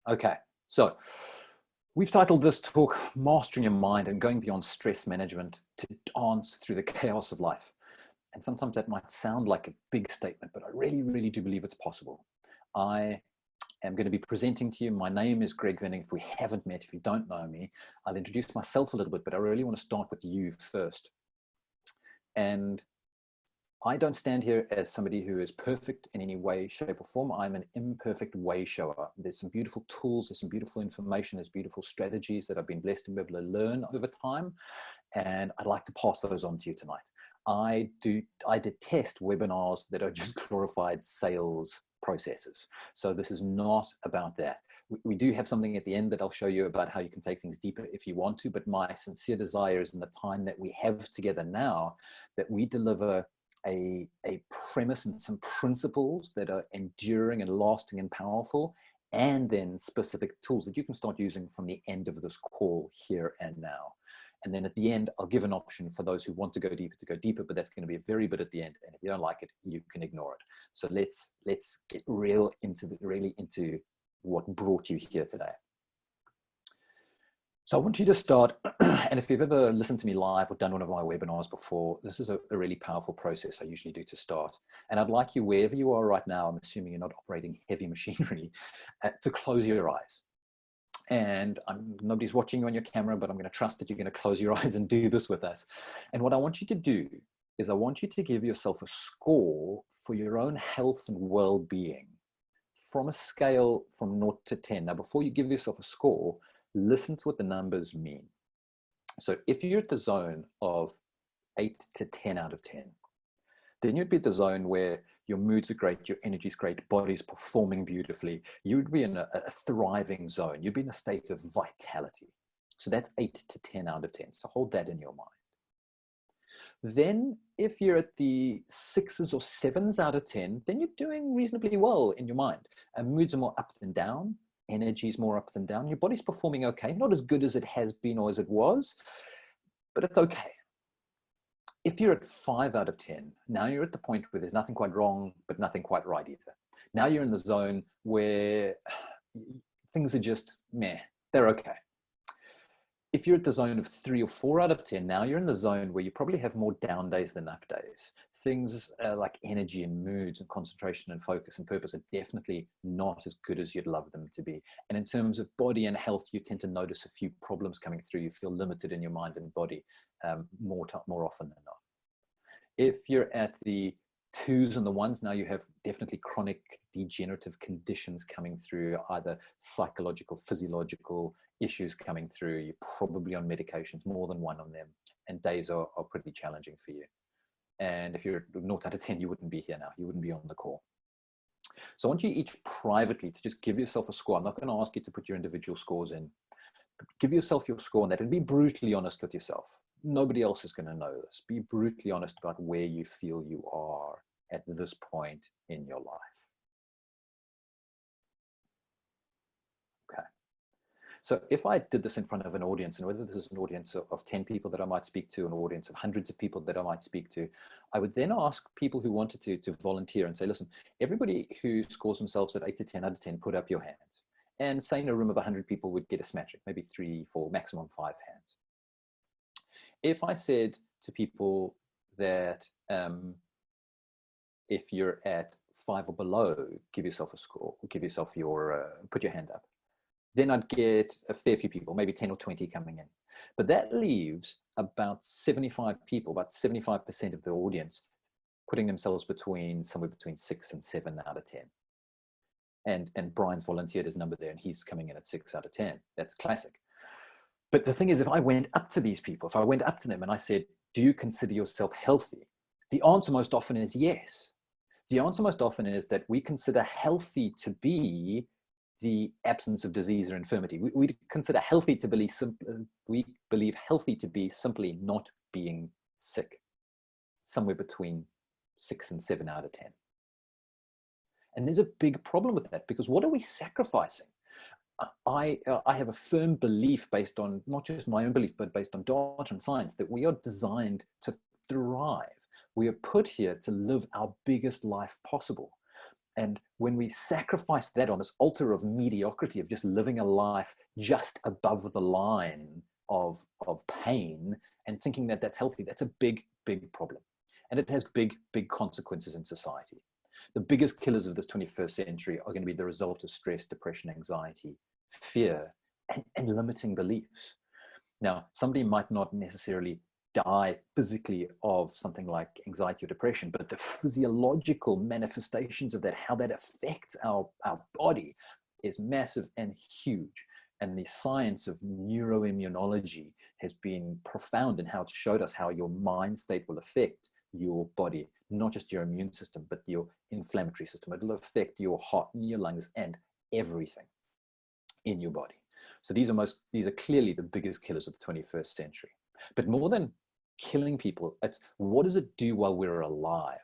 Okay, so we've titled this talk Mastering Your Mind and Going Beyond Stress Management to Dance Through the Chaos of Life. And sometimes that might sound like a big statement, but I really, really do believe it's possible. I am going to be presenting to you. My name is Greg Venning. If we haven't met, if you don't know me, I'll introduce myself a little bit, but I really want to start with you first. And I don't stand here as somebody who is perfect in any way, shape, or form. I'm an imperfect way shower. There's some beautiful tools, there's some beautiful information, there's beautiful strategies that I've been blessed to be able to learn over time. And I'd like to pass those on to you tonight. I detest webinars that are just glorified sales processes. So this is not about that. We do have something at the end that I'll show you about how you can take things deeper if you want to, but my sincere desire is in the time that we have together now that we deliver a premise and some principles that are enduring and lasting and powerful, and then specific tools that you can start using from the end of this call here and now. And then at the end, I'll give an option for those who want to go deeper, but that's going to be a very bit at the end. And if you don't like it, you can ignore it. So let's get really into what brought you here today. So I want you to start, and if you've ever listened to me live or done one of my webinars before, this is a really powerful process I usually do to start. And I'd like you, wherever you are right now, I'm assuming you're not operating heavy machinery, to close your eyes. And nobody's watching you on your camera, but I'm going to trust that you're going to close your eyes and do this with us. And what I want you to do is I want you to give yourself a score for your own health and well-being from a scale from 0 to 10. Now, before you give yourself a score, listen to what the numbers mean. So if you're at the zone of 8 to 10 out of 10, then you'd be at the zone where your moods are great, your energy's great, body's performing beautifully. You'd be in a thriving zone. You'd be in a state of vitality. So that's 8 to 10 out of 10. So hold that in your mind. Then if you're at the 6s or 7s out of 10, then you're doing reasonably well in your mind. And moods are more up than down. Energy is more up than down. Your body's performing okay. Not as good as it has been or as it was, but it's okay. If you're at 5 out of 10, now you're at the point where there's nothing quite wrong, but nothing quite right either. Now you're in the zone where things are just meh, they're okay. If you're at the zone of 3 or 4 out of 10, now you're in the zone where you probably have more down days than up days. Things like energy and moods and concentration and focus and purpose are definitely not as good as you'd love them to be. And in terms of body and health, you tend to notice a few problems coming through. You feel limited in your mind and body more often than not. If you're at the 2s and the 1s, now you have definitely chronic degenerative conditions coming through, either psychological, physiological issues coming through. You're probably on medications, more than one on them, and days are pretty challenging for you. And if you're 0 out of 10, you wouldn't be here now. You wouldn't be on the call. So I want you each privately to just give yourself a score. I'm not going to ask you to put your individual scores in. But give yourself your score on that and be brutally honest with yourself. Nobody else is going to know this. Be brutally honest about where you feel you are at this point in your life. Okay. So if I did this in front of an audience, and whether this is an audience of 10 people that I might speak to, an audience of hundreds of people that I might speak to, I would then ask people who wanted to volunteer and say, listen, everybody who scores themselves at 8 to 10 out of 10, put up your hands. And say in a room of 100 people would get a smattering, maybe 3, 4, maximum 5 hands. If I said to people that if you're at 5 or below, give yourself a score, give yourself your, put your hand up, then I'd get a fair few people, maybe 10 or 20 coming in. But that leaves about 75 people, about 75% of the audience putting themselves somewhere between 6 and 7 out of 10. And Brian's volunteered his number there, and he's coming in at 6 out of 10. That's classic. But the thing is, if I went up to these people, if I went up to them and I said, do you consider yourself healthy? The answer most often is yes. The answer most often is that we consider healthy to be the absence of disease or infirmity. We consider healthy to be, we believe healthy to be simply not being sick, somewhere between 6 and 7 out of 10. And there's a big problem with that, because what are we sacrificing? I have a firm belief, based on not just my own belief, but based on data and science, that we are designed to thrive. We are put here to live our biggest life possible. And when we sacrifice that on this altar of mediocrity, of just living a life just above the line of pain and thinking that that's healthy, that's a big, big problem. And it has big, big consequences in society. The biggest killers of this 21st century are going to be the result of stress, depression, anxiety, fear, and limiting beliefs. Now, somebody might not necessarily die physically of something like anxiety or depression, but the physiological manifestations of that, how that affects our body, is massive and huge. And the science of neuroimmunology has been profound in how it showed us how your mind state will affect your body, not just your immune system, but your inflammatory system. It'll affect your heart and your lungs and everything in your body. So these are clearly the biggest killers of the 21st century. But more than killing people, it's what does it do while we're alive?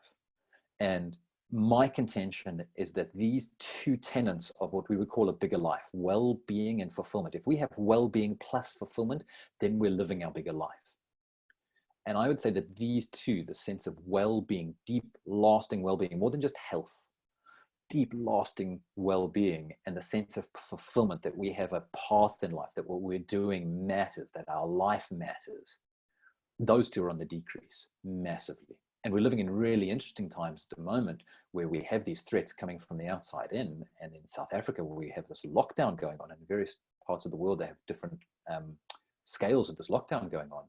And my contention is that these two tenets of what we would call a bigger life, well-being and fulfillment, if we have well-being plus fulfillment, then we're living our bigger life. And I would say that these two, the sense of well-being, deep, lasting well-being, more than just health, deep, lasting well-being, and the sense of fulfillment, that we have a path in life, that what we're doing matters, that our life matters, those two are on the decrease massively. And we're living in really interesting times at the moment where we have these threats coming from the outside in. And in South Africa, where we have this lockdown going on, in various parts of the world, they have different scales of this lockdown going on.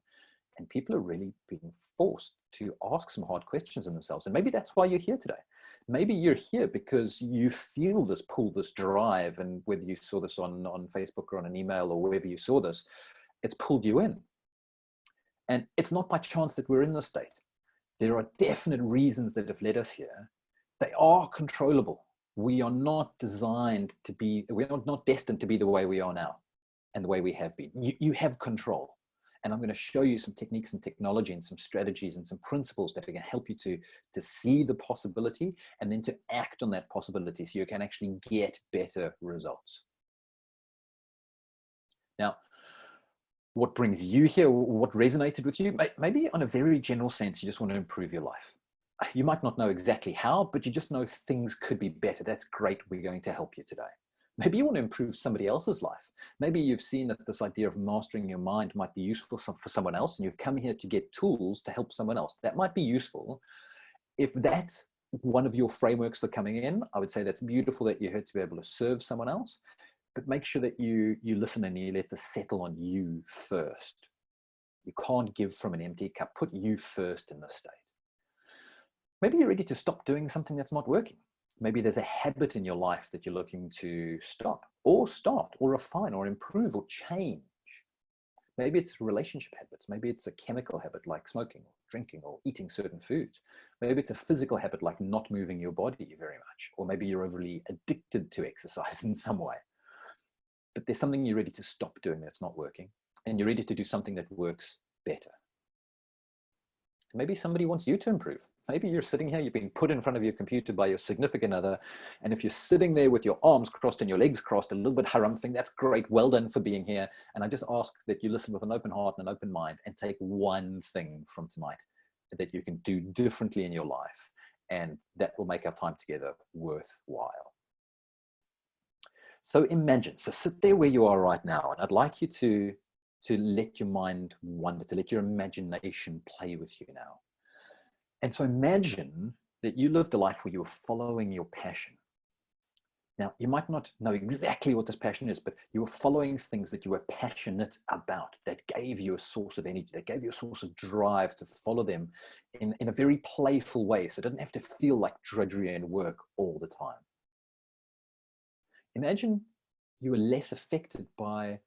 And people are really being forced to ask some hard questions in themselves. And maybe that's why you're here today. Maybe you're here because you feel this pull, this drive, and whether you saw this on Facebook or on an email or wherever you saw this, it's pulled you in. And it's not by chance that we're in this state. There are definite reasons that have led us here. They are controllable. We are not designed to be, we're not destined to be the way we are now and the way we have been. You have control. And I'm going to show you some techniques and technology and some strategies and some principles that are going to help you to see the possibility and then to act on that possibility so you can actually get better results. Now, what brings you here, what resonated with you, maybe on a very general sense, you just want to improve your life. You might not know exactly how, but you just know things could be better. That's great. We're going to help you today. Maybe you want to improve somebody else's life. Maybe you've seen that this idea of mastering your mind might be useful for someone else, and you've come here to get tools to help someone else. That might be useful. If that's one of your frameworks for coming in, I would say that's beautiful that you're here to be able to serve someone else. But make sure that you listen and you let this settle on you first. You can't give from an empty cup. Put you first in this state. Maybe you're ready to stop doing something that's not working. Maybe there's a habit in your life that you're looking to stop or start or refine or improve or change. Maybe it's relationship habits. Maybe it's a chemical habit like smoking or drinking or eating certain foods. Maybe it's a physical habit like not moving your body very much. Or maybe you're overly addicted to exercise in some way. But there's something you're ready to stop doing that's not working, and you're ready to do something that works better. Maybe somebody wants you to improve. Maybe you're sitting here, you've been put in front of your computer by your significant other, and if you're sitting there with your arms crossed and your legs crossed, a little bit harumph-ing, that's great, well done for being here. And I just ask that you listen with an open heart and an open mind and take one thing from tonight that you can do differently in your life, and that will make our time together worthwhile. So imagine, so sit there where you are right now, and I'd like you to let your mind wander, to let your imagination play with you now. And so imagine that you lived a life where you were following your passion. Now, you might not know exactly what this passion is, but you were following things that you were passionate about, that gave you a source of energy, that gave you a source of drive to follow them in a very playful way. So it didn't have to feel like drudgery and work all the time. Imagine you were less affected by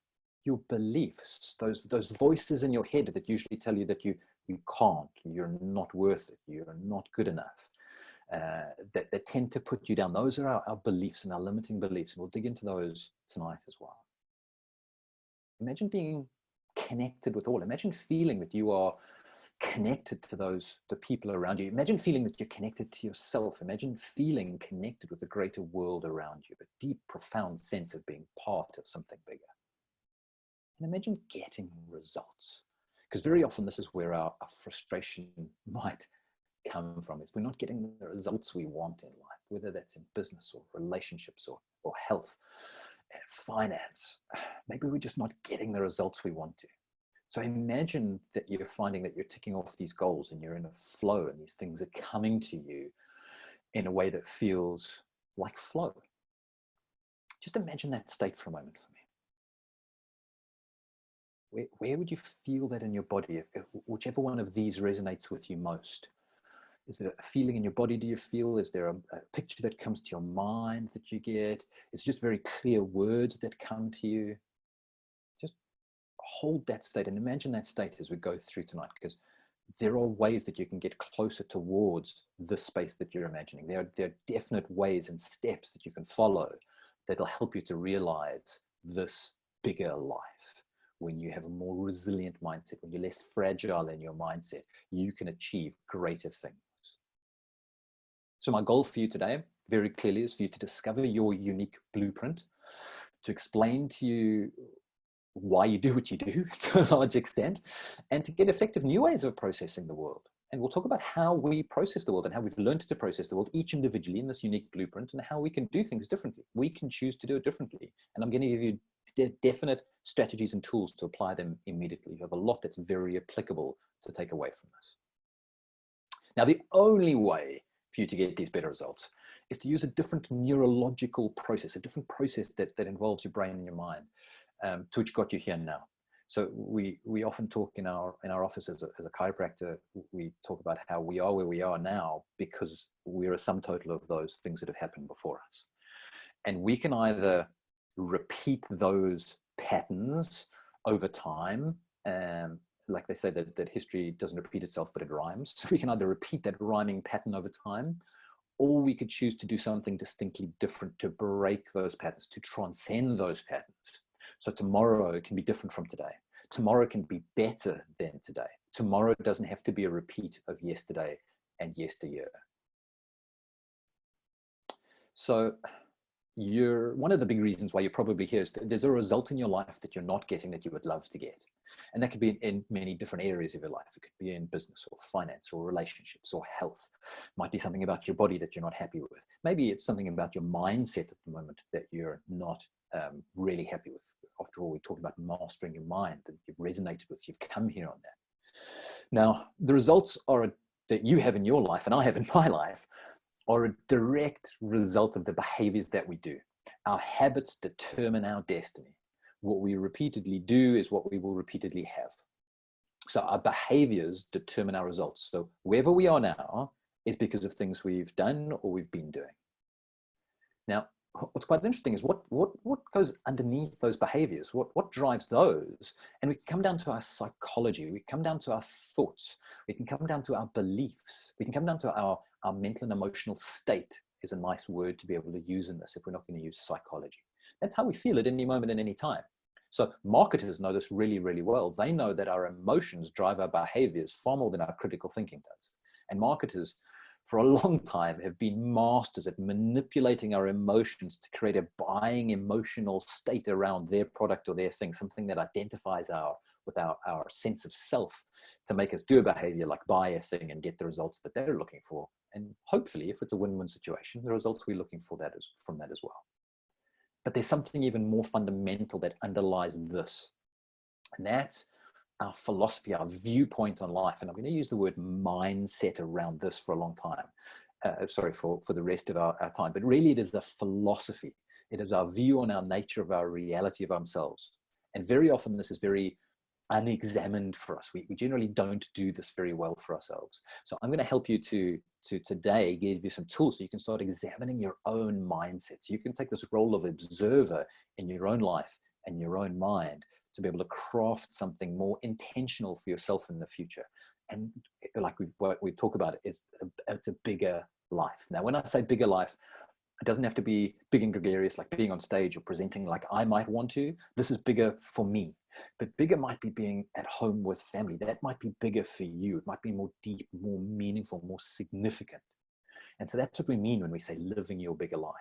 your beliefs, those voices in your head that usually tell you that you can't, you're not worth it, you're not good enough, that tend to put you down. Those are our beliefs and our limiting beliefs, and we'll dig into those tonight as well. Imagine being connected with all. Imagine feeling that you are connected to the people around you. Imagine feeling that you're connected to yourself. Imagine feeling connected with the greater world around you, a deep, profound sense of being part of something bigger. And imagine getting results. Because very often this is where our frustration might come from, is we're not getting the results we want in life. whether that's in business or relationships or health, finance. Maybe we're just not getting the results we want to. So imagine that you're finding that you're ticking off these goals and you're in a flow and these things are coming to you in a way that feels like flow. Just imagine that state for a moment for me. Where would you feel that in your body? If whichever one of these resonates with you most. Is there a feeling in your body do you feel? Is there a picture that comes to your mind that you get? It's just very clear words that come to you. Just hold that state and imagine that state as we go through tonight, because there are ways that you can get closer towards the space that you're imagining. There are definite ways and steps that you can follow that'll help you to realize this bigger life. When you have a more resilient mindset, when you're less fragile in your mindset, you can achieve greater things. So my goal for you today, very clearly, is for you to discover your unique blueprint, to explain to you why you do what you do to a large extent, and to get effective new ways of processing the world. And we'll talk about how we process the world and how we've learned to process the world, each individually in this unique blueprint, and how we can do things differently. We can choose to do it differently. And I'm going to give you definite strategies and tools to apply them immediately. You have a lot that's very applicable to take away from this. Now, the only way for you to get these better results is to use a different neurological process, a different process that involves your brain and your mind, to which got you here now. So we often talk in our office as a chiropractor, we talk about how we are where we are now because we're a sum total of those things that have happened before us. And we can either repeat those patterns over time, like they say that history doesn't repeat itself, but it rhymes. So we can either repeat that rhyming pattern over time, or we could choose to do something distinctly different to break those patterns, to transcend those patterns. So tomorrow can be different from today. Tomorrow can be better than today. Tomorrow doesn't have to be a repeat of yesterday and yesteryear. So one of the big reasons why you're probably here is that there's a result in your life that you're not getting that you would love to get. And that could be in many different areas of your life. It could be in business or finance or relationships or health. It might be something about your body that you're not happy with. Maybe it's something about your mindset at the moment that you're not really happy with. After all, we talk about mastering your mind, that you've resonated with, you've come here on that. Now, the results that you have in your life and I have in my life are a direct result of the behaviors that we do. Our habits determine our destiny. What we repeatedly do is what we will repeatedly have. So our behaviors determine our results. So wherever we are now is because of things we've done or we've been doing. Now, what's quite interesting is what goes underneath those behaviors, what drives those. And we can come down to our psychology, we come down to our thoughts, we can come down to our beliefs, we can come down to our mental and emotional state is a nice word to be able to use in this if we're not going to use psychology. That's how we feel at any moment and any time. So marketers know this really, really well. They know that our emotions drive our behaviors far more than our critical thinking does. And marketers for a long time have been masters at manipulating our emotions to create a buying emotional state around their product or their thing, something that identifies with our sense of self, to make us do a behavior like buy a thing and get the results that they're looking for. And hopefully, if it's a win-win situation, the results we're looking for from that as well. But there's something even more fundamental that underlies this. And that's our philosophy, our viewpoint on life. And I'm going to use the word mindset around this for a long time. For the rest of our time. But really, it is the philosophy. It is our view on our nature, of our reality of ourselves. And very often, this is very unexamined for us. We generally don't do this very well for ourselves. So I'm going to help you to today give you some tools so you can start examining your own mindset. So you can take this role of observer in your own life and your own mind to be able to craft something more intentional for yourself in the future. And like what we talk about, it's a bigger life. Now, when I say bigger life, it doesn't have to be big and gregarious, like being on stage or presenting like I might want to. This is bigger for me. But bigger might be being at home with family. That might be bigger for you. It might be more deep, more meaningful, more significant. And so that's what we mean when we say living your bigger life.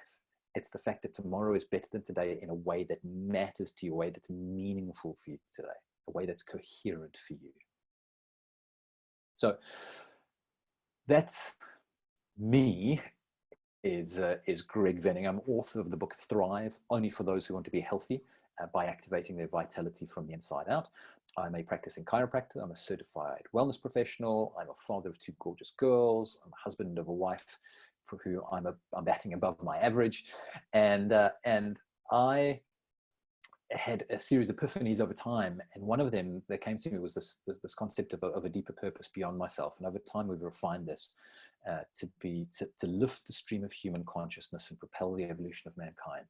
It's the fact that tomorrow is better than today in a way that matters to you, a way that's meaningful for you today, a way that's coherent for you. So that's me is Greg Venning. I'm author of the book Thrive, Only for Those Who Want to Be Healthy by Activating Their Vitality from the Inside Out. I'm a practicing chiropractor. I'm a certified wellness professional. I'm a father of two gorgeous girls. I'm a husband of a wife for who I'm batting above my average. And I had a series of epiphanies over time, and one of them that came to me was this concept of a deeper purpose beyond myself. And over time, we've refined this to lift the stream of human consciousness and propel the evolution of mankind.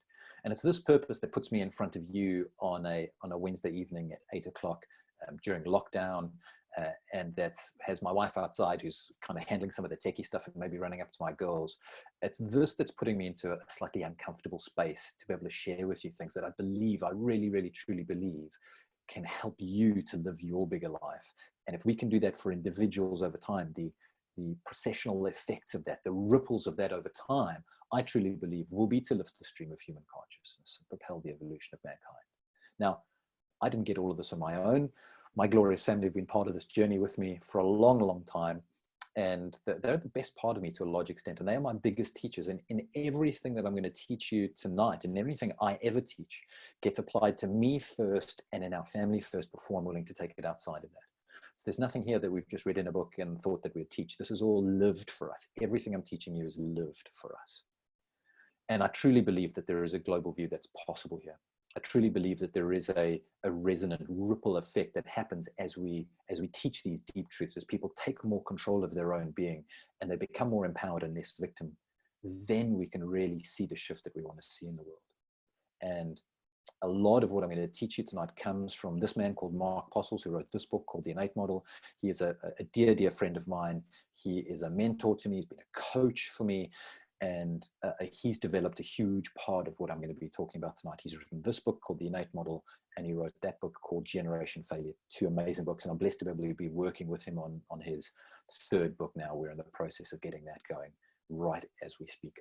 And it's this purpose that puts me in front of you on a Wednesday evening at 8 o'clock during lockdown. And that has my wife outside who's kind of handling some of the techie stuff and maybe running up to my girls. It's this that's putting me into a slightly uncomfortable space to be able to share with you things that I believe, I really, really, truly believe can help you to live your bigger life. And if we can do that for individuals over time, the processional effects of that, the ripples of that over time, I truly believe will be to lift the stream of human consciousness and propel the evolution of mankind. Now, I didn't get all of this on my own. My glorious family have been part of this journey with me for a long, long time. And they're the best part of me to a large extent. And they are my biggest teachers. And in everything that I'm going to teach you tonight, and everything I ever teach gets applied to me first and in our family first before I'm willing to take it outside of that. So there's nothing here that we've just read in a book and thought that we'd teach. This is all lived for us. Everything I'm teaching you is lived for us. And I truly believe that there is a global view that's possible here. I truly believe that there is a resonant ripple effect that happens as we teach these deep truths, as people take more control of their own being and they become more empowered and less victim. Then we can really see the shift that we want to see in the world. And a lot of what I'm going to teach you tonight comes from this man called Mark Postles, who wrote this book called The Innate Model. He is a dear, dear friend of mine. He is a mentor to me. He's been a coach for me. And he's developed a huge part of what I'm going to be talking about tonight. He's written this book called The Innate Model, and he wrote that book called Generation Failure. Two amazing books, and I'm blessed to be able to be working with him on his third book now. We're in the process of getting that going right as we speak.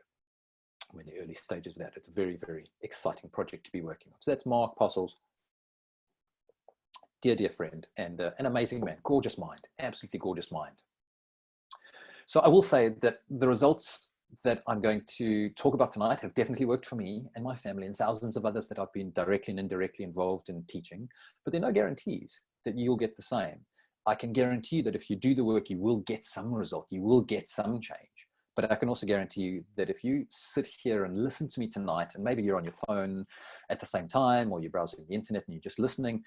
We're in the early stages of that. It's a very, very exciting project to be working on. So that's Mark Postles, dear, dear friend, and an amazing man, gorgeous mind, absolutely gorgeous mind. So I will say that the results that I'm going to talk about tonight have definitely worked for me and my family and thousands of others that I've been directly and indirectly involved in teaching, but there are no guarantees that you'll get the same. I can guarantee that if you do the work, you will get some result, you will get some change. But I can also guarantee you that if you sit here and listen to me tonight, and maybe you're on your phone at the same time, or you're browsing the internet and you're just listening,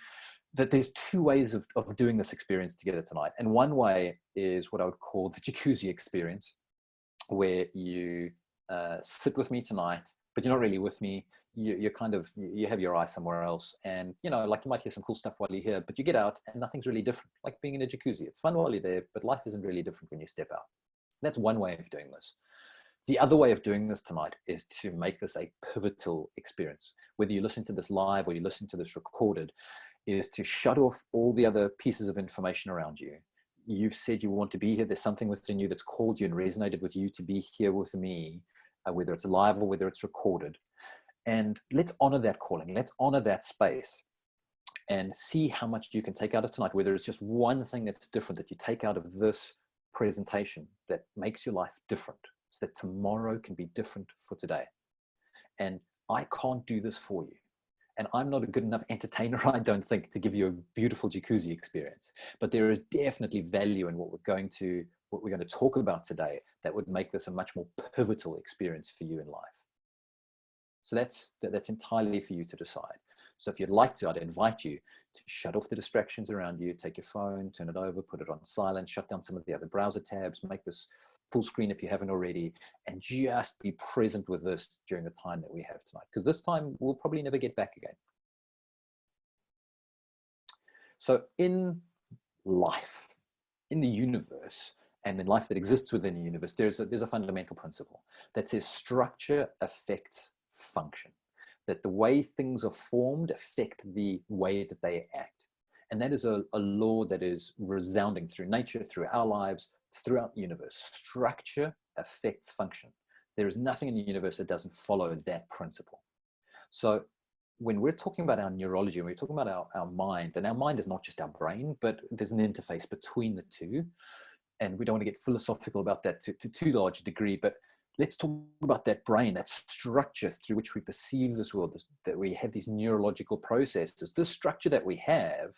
that there's two ways of doing this experience together tonight. And one way is what I would call the jacuzzi experience, where you sit with me tonight, but you're not really with me. You're kind of, you have your eye somewhere else, and like you might hear some cool stuff while you're here, but you get out and nothing's really different. Like being in a jacuzzi, it's fun while you're there, but life isn't really different when you step out. That's one way of doing this. The other way of doing this tonight is to make this a pivotal experience. Whether you listen to this live or you listen to this recorded, is to shut off all the other pieces of information around you. You've said you want to be here. There's something within you that's called you and resonated with you to be here with me, whether it's live or whether it's recorded. And let's honor that calling. Let's honor that space and see how much you can take out of tonight, whether it's just one thing that's different that you take out of this presentation that makes your life different, so that tomorrow can be different for today. And I can't do this for you. And I'm not a good enough entertainer, I don't think, to give you a beautiful jacuzzi experience. But there is definitely value in what we're going to talk about today that would make this a much more pivotal experience for you in life. So that's entirely for you to decide. So if you'd like to, I'd invite you to shut off the distractions around you, take your phone, turn it over, put it on silent, shut down some of the other browser tabs, make this full screen if you haven't already, and just be present with this during the time that we have tonight, because this time we'll probably never get back again. So in life, in the universe, and in life that exists within the universe, there's a fundamental principle that says structure affects function, that the way things are formed affect the way that they act. And that is a law that is resounding through nature, through our lives, throughout the universe. Structure affects function. There is nothing in the universe that doesn't follow that principle. So when we're talking about our neurology, when we're talking about our mind, and our mind is not just our brain, but there's an interface between the two. And we don't want to get philosophical about that to too large a degree, but let's talk about that brain, that structure through which we perceive this world, that we have these neurological processes. This structure that we have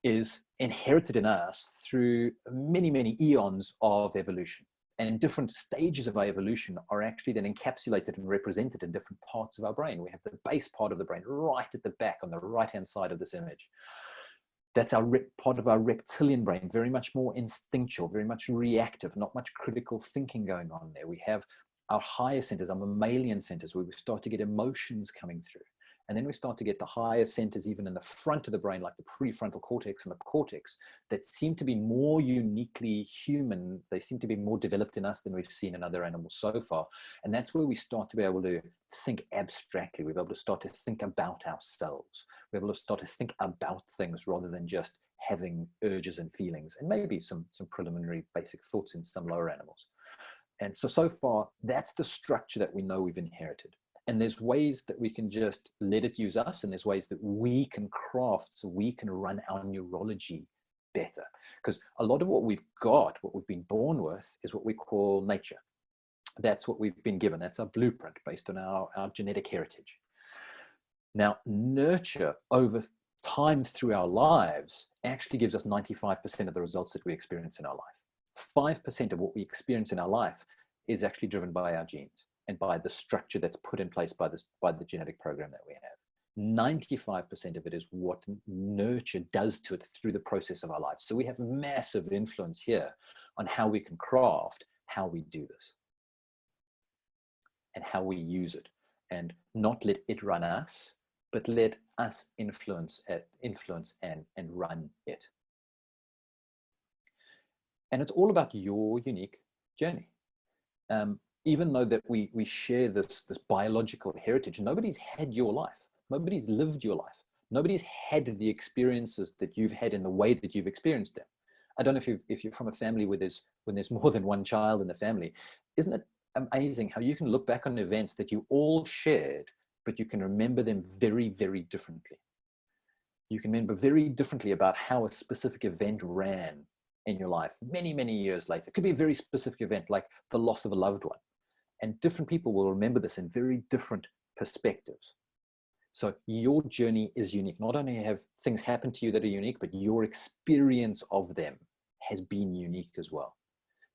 is inherited in us through many, many eons of evolution. And different stages of our evolution are actually then encapsulated and represented in different parts of our brain. We have the base part of the brain right at the back on the right-hand side of this image. That's our part of our reptilian brain, very much more instinctual, very much reactive, not much critical thinking going on there. We have our higher centers, our mammalian centers, where we start to get emotions coming through. And then we start to get the higher centers even in the front of the brain, like the prefrontal cortex and the cortex, that seem to be more uniquely human. They seem to be more developed in us than we've seen in other animals so far. And that's where we start to be able to think abstractly. We're able to start to think about ourselves. We're able to start to think about things rather than just having urges and feelings, and maybe some preliminary basic thoughts in some lower animals. And so far, that's the structure that we know we've inherited. And there's ways that we can just let it use us, and there's ways that we can craft so we can run our neurology better. Because a lot of what we've got, what we've been born with, is what we call nature. That's what we've been given. That's our blueprint based on our genetic heritage. Now, nurture over time through our lives actually gives us 95% of the results that we experience in our life. 5% of what we experience in our life is actually driven by our genes and by the structure that's put in place by the genetic program that we have. 95% of it is what nurture does to it through the process of our lives. So we have massive influence here on how we can craft how we do this and how we use it, and not let it run us, but let us influence and run it. And it's all about your unique journey. Even though that we share this biological heritage, nobody's had your life. Nobody's lived your life. Nobody's had the experiences that you've had in the way that you've experienced them. I don't know if you're from a family where when there's more than one child in the family. Isn't it amazing how you can look back on events that you all shared, but you can remember them very, very differently. You can remember very differently about how a specific event ran in your life many, many years later. It could be a very specific event like the loss of a loved one. And different people will remember this in very different perspectives. So your journey is unique. Not only have things happened to you that are unique, but your experience of them has been unique as well.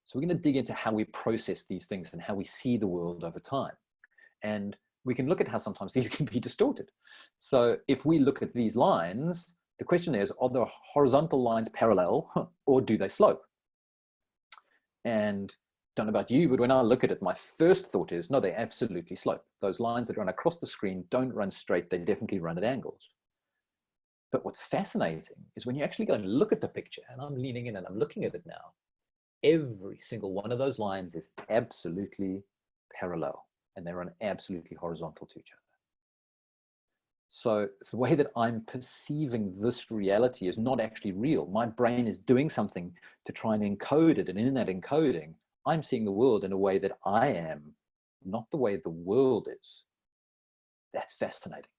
So we're going to dig into how we process these things and how we see the world over time. And we can look at how sometimes these can be distorted. So if we look at these lines, the question is, are the horizontal lines parallel or do they slope? And don't know about you, but when I look at it, my first thought is, no, they absolutely slope. Those lines that run across the screen don't run straight. They definitely run at angles. But what's fascinating is when you actually go and look at the picture, and I'm leaning in and I'm looking at it now, every single one of those lines is absolutely parallel, and they run absolutely horizontal to each other. So the way that I'm perceiving this reality is not actually real. My brain is doing something to try and encode it. And in that encoding, I'm seeing the world in a way that I am, not the way the world is. That's fascinating.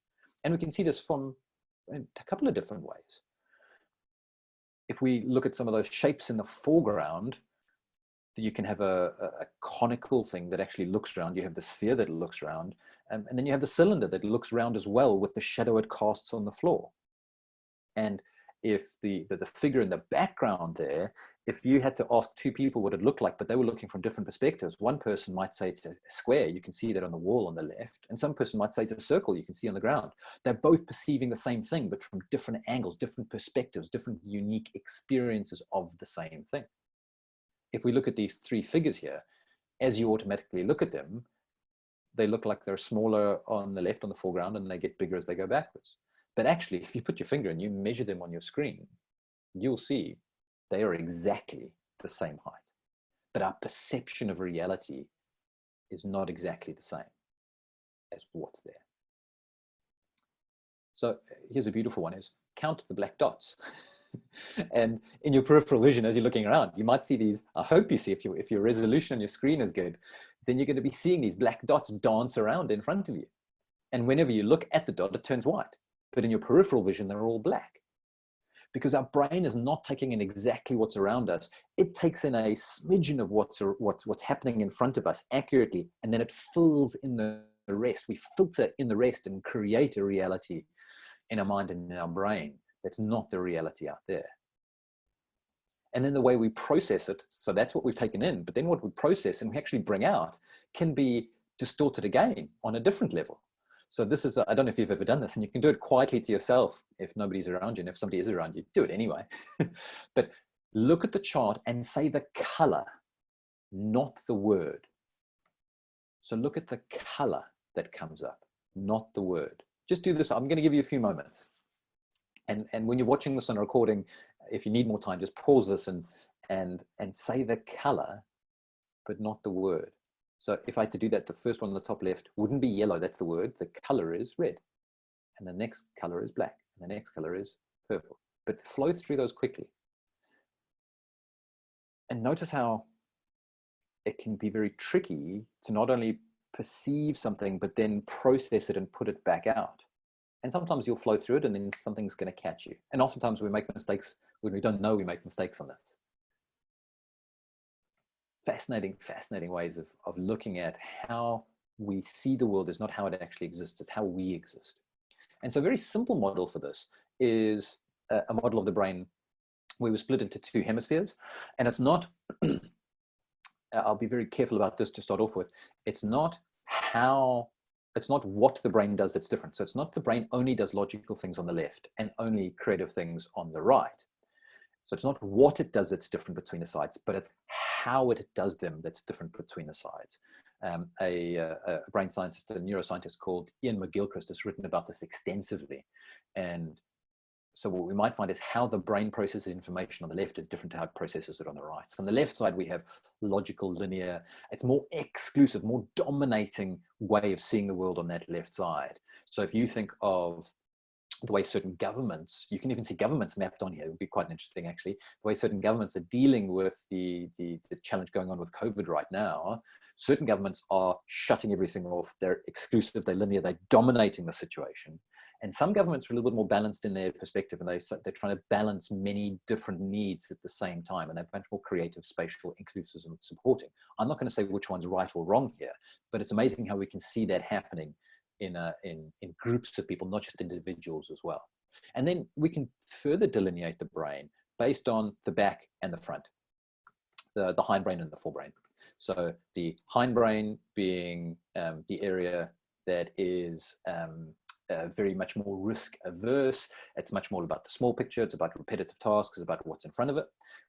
And we can see this from a couple of different ways. If we look at some of those shapes in the foreground, you can have a conical thing that actually looks round. You have the sphere that looks round, and then you have the cylinder that looks round as well with the shadow it casts on the floor. And if the figure in the background there, if you had to ask two people what it looked like, but they were looking from different perspectives, one person might say it's a square, you can see that on the wall on the left, and some person might say it's a circle, you can see on the ground. They're both perceiving the same thing, but from different angles, different perspectives, different unique experiences of the same thing. If we look at these three figures here, as you automatically look at them, they look like they're smaller on the left on the foreground and they get bigger as they go backwards. But actually, if you put your finger and you measure them on your screen, you'll see they are exactly the same height. But our perception of reality is not exactly the same as what's there. So here's a beautiful one, is count the black dots. And in your peripheral vision, as you're looking around, you might see these, I hope you see, if your resolution on your screen is good, then you're going to be seeing these black dots dance around in front of you. And whenever you look at the dot, it turns white. But in your peripheral vision, they're all black. because our brain is not taking in exactly what's around us. It takes in a smidgen of what's happening in front of us accurately, and then it fills in the rest. We filter in the rest and create a reality in our mind and in our brain that's not the reality out there. And then the way we process it, so that's what we've taken in, but then what we process and we actually bring out can be distorted again on a different level. So this is, I don't know if you've ever done this, and you can do it quietly to yourself if nobody's around you, and if somebody is around you, do it anyway. But look at the chart and say the color, not the word. So look at the color that comes up, not the word. Just do this. I'm going to give you a few moments. And when you're watching this on a recording, if you need more time, just pause this and say the color, but not the word. So if I had to do that, the first one on the top left wouldn't be yellow, that's the word. The color is red. And the next color is black. And the next color is purple. But flow through those quickly. And notice how it can be very tricky to not only perceive something, but then process it and put it back out. And sometimes you'll flow through it and then something's going to catch you. And oftentimes we make mistakes when we don't know we make mistakes on this. Fascinating ways of looking at how we see the world is not how it actually exists, it's how we exist. And so a very simple model for this is a model of the brain where we split into two hemispheres. And it's not, I'll be very careful about this to start off with, it's not what the brain does that's different. So it's not the brain only does logical things on the left and only creative things on the right. So it's not what it does that's different between the sides, but it's how it does them that's different between the sides. A brain scientist, a neuroscientist called Ian McGilchrist has written about this extensively. And so what we might find is how the brain processes information on the left is different to how it processes it on the right. So on the left side, we have logical, linear, it's more exclusive, more dominating way of seeing the world on that left side. So if you think of the way certain governments, you can even see governments mapped on here, it would be quite interesting actually, the way certain governments are dealing with the challenge going on with COVID right now. Certain governments are shutting everything off, they're exclusive, they're linear, they're dominating the situation. And some governments are a little bit more balanced in their perspective, and they're trying to balance many different needs at the same time, and they're much more creative, spatial, inclusive, and supporting. I'm not going to say which one's right or wrong here, but it's amazing how we can see that happening in groups of people, not just individuals as well. And then we can further delineate the brain based on the back and the front, the hindbrain and the forebrain. So the hindbrain being the area that is very much more risk averse. It's much more about the small picture. It's about repetitive tasks. It's about what's in front of it.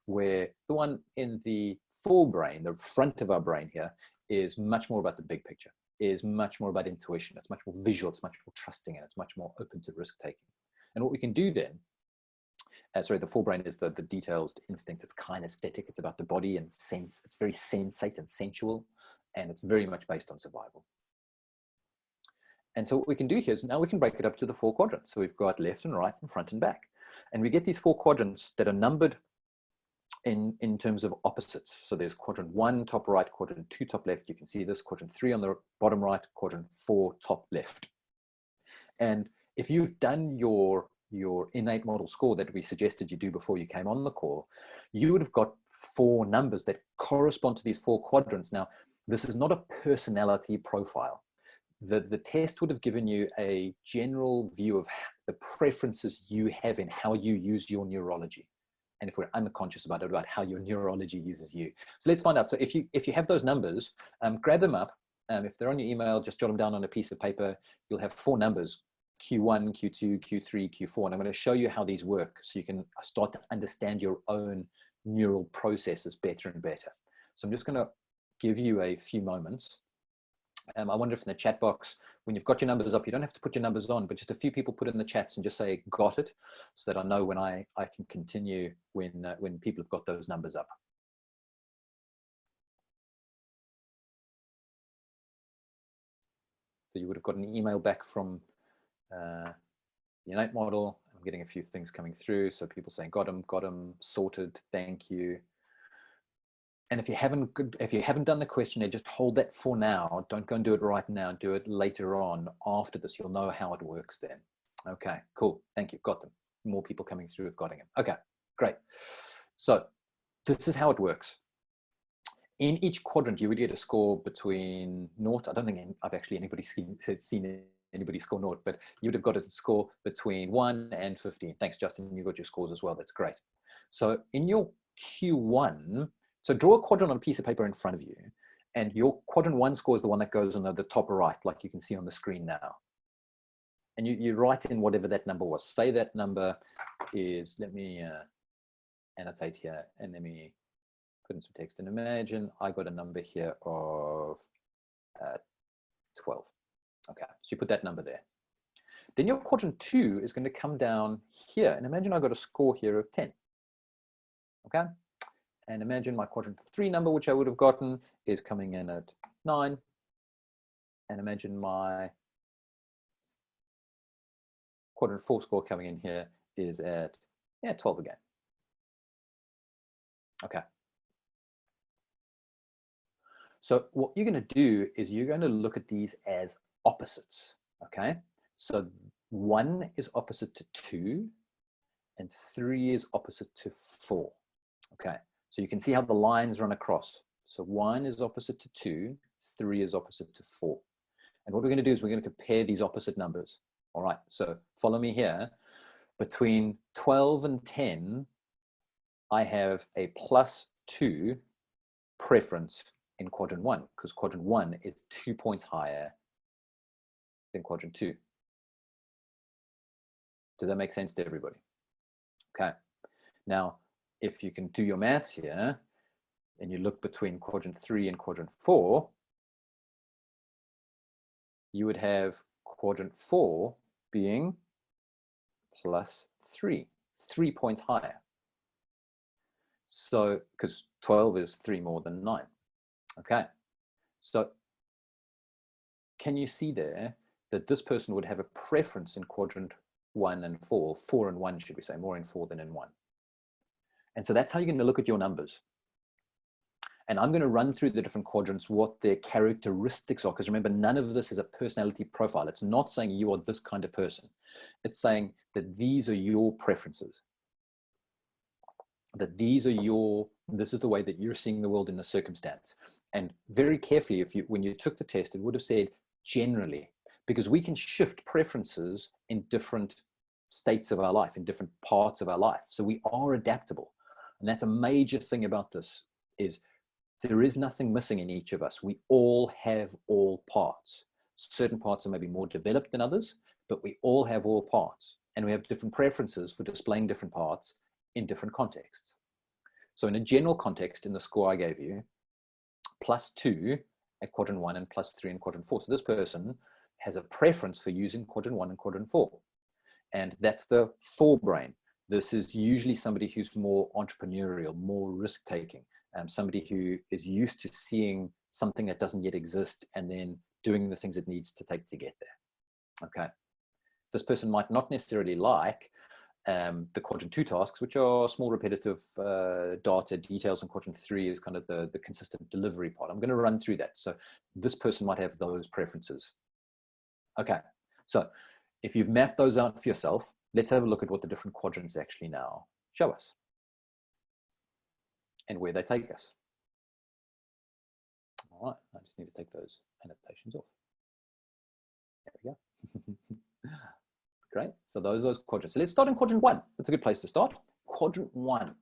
Where the one in the forebrain, the front of our brain here, is much more about the big picture, is much more about intuition. It's much more visual. It's much more trusting, and it's much more open to risk taking. And what we can do then, sorry, the forebrain is the details, the instinct. It's kinesthetic. It's about the body and sense. It's very sensate and sensual, and it's very much based on survival. And so what we can do here is now we can break it up to the 4 quadrants. So we've got left and right and front and back. And we get these 4 quadrants that are numbered in terms of opposites. So there's quadrant 1, top right, quadrant 2, top left. You can see this, quadrant 3 on the bottom right, quadrant 4, top left. And if you've done your innate model score that we suggested you do before you came on the call, you would have got 4 numbers that correspond to these 4 quadrants. Now, this is not a personality profile. The test would have given you a general view of the preferences you have in how you use your neurology. And if we're unconscious about it, about how your neurology uses you. So let's find out. So if you have those numbers, grab them up. If they're on your email, just jot them down on a piece of paper. You'll have 4 numbers, Q1, Q2, Q3, Q4. And I'm going to show you how these work so you can start to understand your own neural processes better and better. So I'm just going to give you a few moments. I wonder if in the chat box, when you've got your numbers up, you don't have to put your numbers on, but just a few people put in the chats and just say, got it, so that I know when I can continue when people have got those numbers up. So you would have got an email back from the innate model. I'm getting a few things coming through. So people saying, got them, sorted, thank you. And if you haven't done the questionnaire, just hold that for now. Don't go and do it right now. Do it later on after this. You'll know how it works then. Okay, cool. Thank you. Got them. more people coming through have gotten it. Okay, great. So this is how it works. In each quadrant, you would get a score between naught. I don't think I've actually seen anybody score naught, but you would have got a score between 1 and 15. Thanks, Justin. You got your scores as well. That's great. So in your Q1, so draw a quadrant on a piece of paper in front of you, and your quadrant 1 score is the one that goes on the top right, like you can see on the screen now. And you write in whatever that number was. Say that number is, let me annotate here, and let me put in some text. And imagine I got a number here of 12. Okay, so you put that number there. Then your quadrant 2 is going to come down here. And imagine I got a score here of 10. Okay, and imagine my quadrant 3 number, which I would have gotten, is coming in at 9. And imagine my quadrant 4 score coming in here is at 12 again. Okay. So what you're going to do is you're going to look at these as opposites. Okay. So 1 is opposite to 2, and 3 is opposite to 4. Okay. So you can see how the lines run across. So 1 is opposite to 2, 3 is opposite to 4. And what we're going to do is we're going to compare these opposite numbers. All right. So follow me here. Between 12 and 10, I have a +2 preference in quadrant 1, because quadrant 1 is 2 points higher than quadrant 2. Does that make sense to everybody? Okay. Now, if you can do your maths here, and you look between quadrant 3 and quadrant 4, you would have quadrant 4 being +3, 3 points higher. So, because 12 is 3 more than 9. Okay, so can you see there that this person would have a preference in quadrant 1 and 4, 4 and 1, should we say, more in 4 than in 1. And so that's how you're going to look at your numbers. And I'm going to run through the different quadrants, what their characteristics are, because remember, none of this is a personality profile. It's not saying you are this kind of person. It's saying that these are your preferences, that these are this is the way that you're seeing the world in the circumstance. And very carefully, when you took the test, it would have said generally, because we can shift preferences in different states of our life, in different parts of our life. So we are adaptable. And that's a major thing about this, is there is nothing missing in each of us. We all have all parts. Certain parts are maybe more developed than others, but we all have all parts. And we have different preferences for displaying different parts in different contexts. So in a general context, in the score I gave you, +2 at quadrant 1 and +3 in quadrant 4. So this person has a preference for using quadrant 1 and quadrant 4. And that's the forebrain. This is usually somebody who's more entrepreneurial, more risk-taking, somebody who is used to seeing something that doesn't yet exist and then doing the things it needs to take to get there. Okay. This person might not necessarily like the quadrant 2 tasks, which are small repetitive data details, and quadrant 3 is kind of the consistent delivery part. I'm going to run through that. So this person might have those preferences. Okay, so if you've mapped those out for yourself, let's have a look at what the different quadrants actually now show us and where they take us. All right, I just need to take those annotations off. There we go. Great. So those are those quadrants. So let's start in quadrant 1. That's a good place to start. Quadrant 1.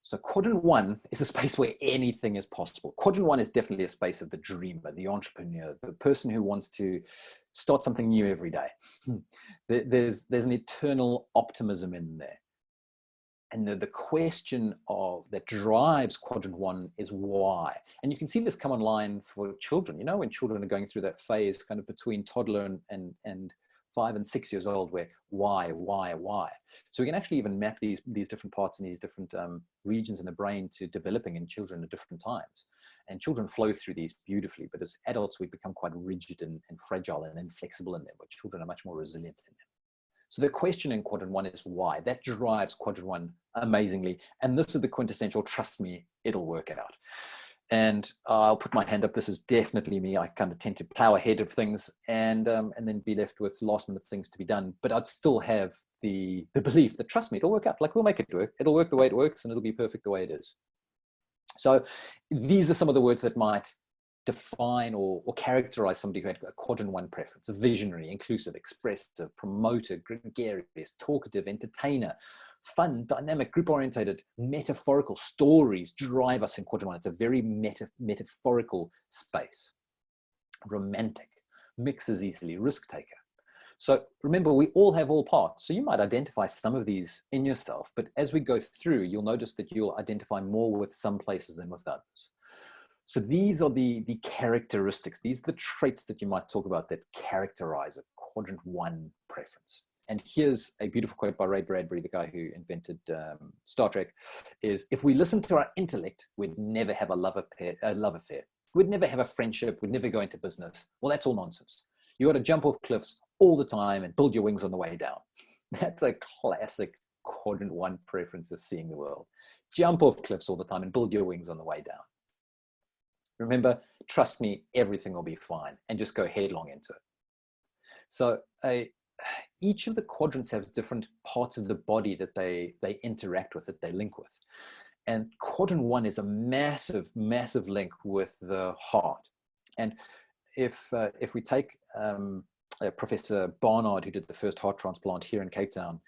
So quadrant 1 is a space where anything is possible. Quadrant 1 is definitely a space of the dreamer, the entrepreneur, the person who wants to start something new every day. There's an eternal optimism in there. And the question that drives quadrant 1 is why. And you can see this come online for children. You know, when children are going through that phase kind of between toddler and 5 and 6 years old, where why? So we can actually even map these different parts and these different regions in the brain to developing in children at different times. And children flow through these beautifully, but as adults, we become quite rigid and fragile and inflexible in them, but children are much more resilient in them. So the question in quadrant 1 is why. That drives quadrant 1 amazingly. And this is the quintessential, trust me, it'll work out. And I'll put my hand up. This is definitely me. I kind of tend to plow ahead of things and then be left with last minute things to be done. But I'd still have the belief that, trust me, it'll work out. Like, we'll make it work. It'll work the way it works, and it'll be perfect the way it is. So these are some of the words that might define or characterize somebody who had a quadrant 1 preference: a visionary, inclusive, expressive, promoter, gregarious, talkative, entertainer, fun, dynamic, group-orientated, metaphorical. Stories drive us in quadrant 1. It's a very metaphorical space. Romantic, mixes easily, risk taker. So remember, we all have all parts. So you might identify some of these in yourself, but as we go through, you'll notice that you'll identify more with some places than with others. So these are the characteristics. These are the traits that you might talk about that characterize a quadrant 1 preference. And here's a beautiful quote by Ray Bradbury, the guy who invented Star Trek, is, if we listen to our intellect, we'd never have a love affair. We'd never have a friendship. We'd never go into business. Well, that's all nonsense. You got to jump off cliffs all the time and build your wings on the way down. That's a classic quadrant 1 preference of seeing the world. Jump off cliffs all the time and build your wings on the way down. Remember, trust me, everything will be fine, and just go headlong into it. So each of the quadrants have different parts of the body that they interact with, that they link with. And quadrant 1 is a massive, massive link with the heart. And if we take Professor Barnard, who did the first heart transplant here in Cape Town,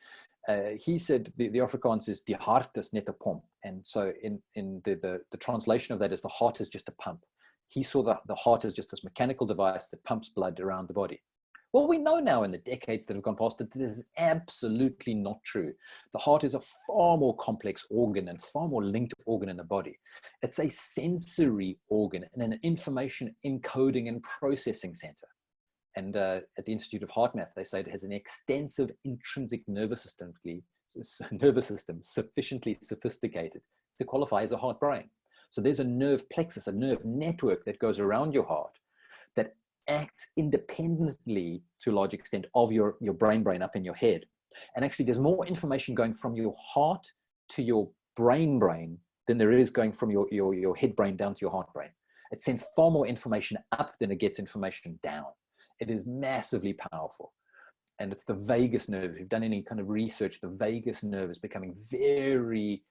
he said the Afrikaans is die hart is net 'n pomp. And so in the translation of that is the heart is just a pump. He saw the heart as just this mechanical device that pumps blood around the body. Well, we know now in the decades that have gone past that this is absolutely not true. The heart is a far more complex organ and far more linked organ in the body. It's a sensory organ and an information encoding and processing center. And at the Institute of Heart Math, they say it has an extensive intrinsic nervous system sufficiently sophisticated to qualify as a heart brain. So there's a nerve plexus, a nerve network that goes around your heart that acts independently to a large extent of your brain up in your head. And actually there's more information going from your heart to your brain than there is going from your head brain down to your heart brain. It sends far more information up than it gets information down. It is massively powerful. And it's the vagus nerve. If you've done any kind of research, the vagus nerve is becoming very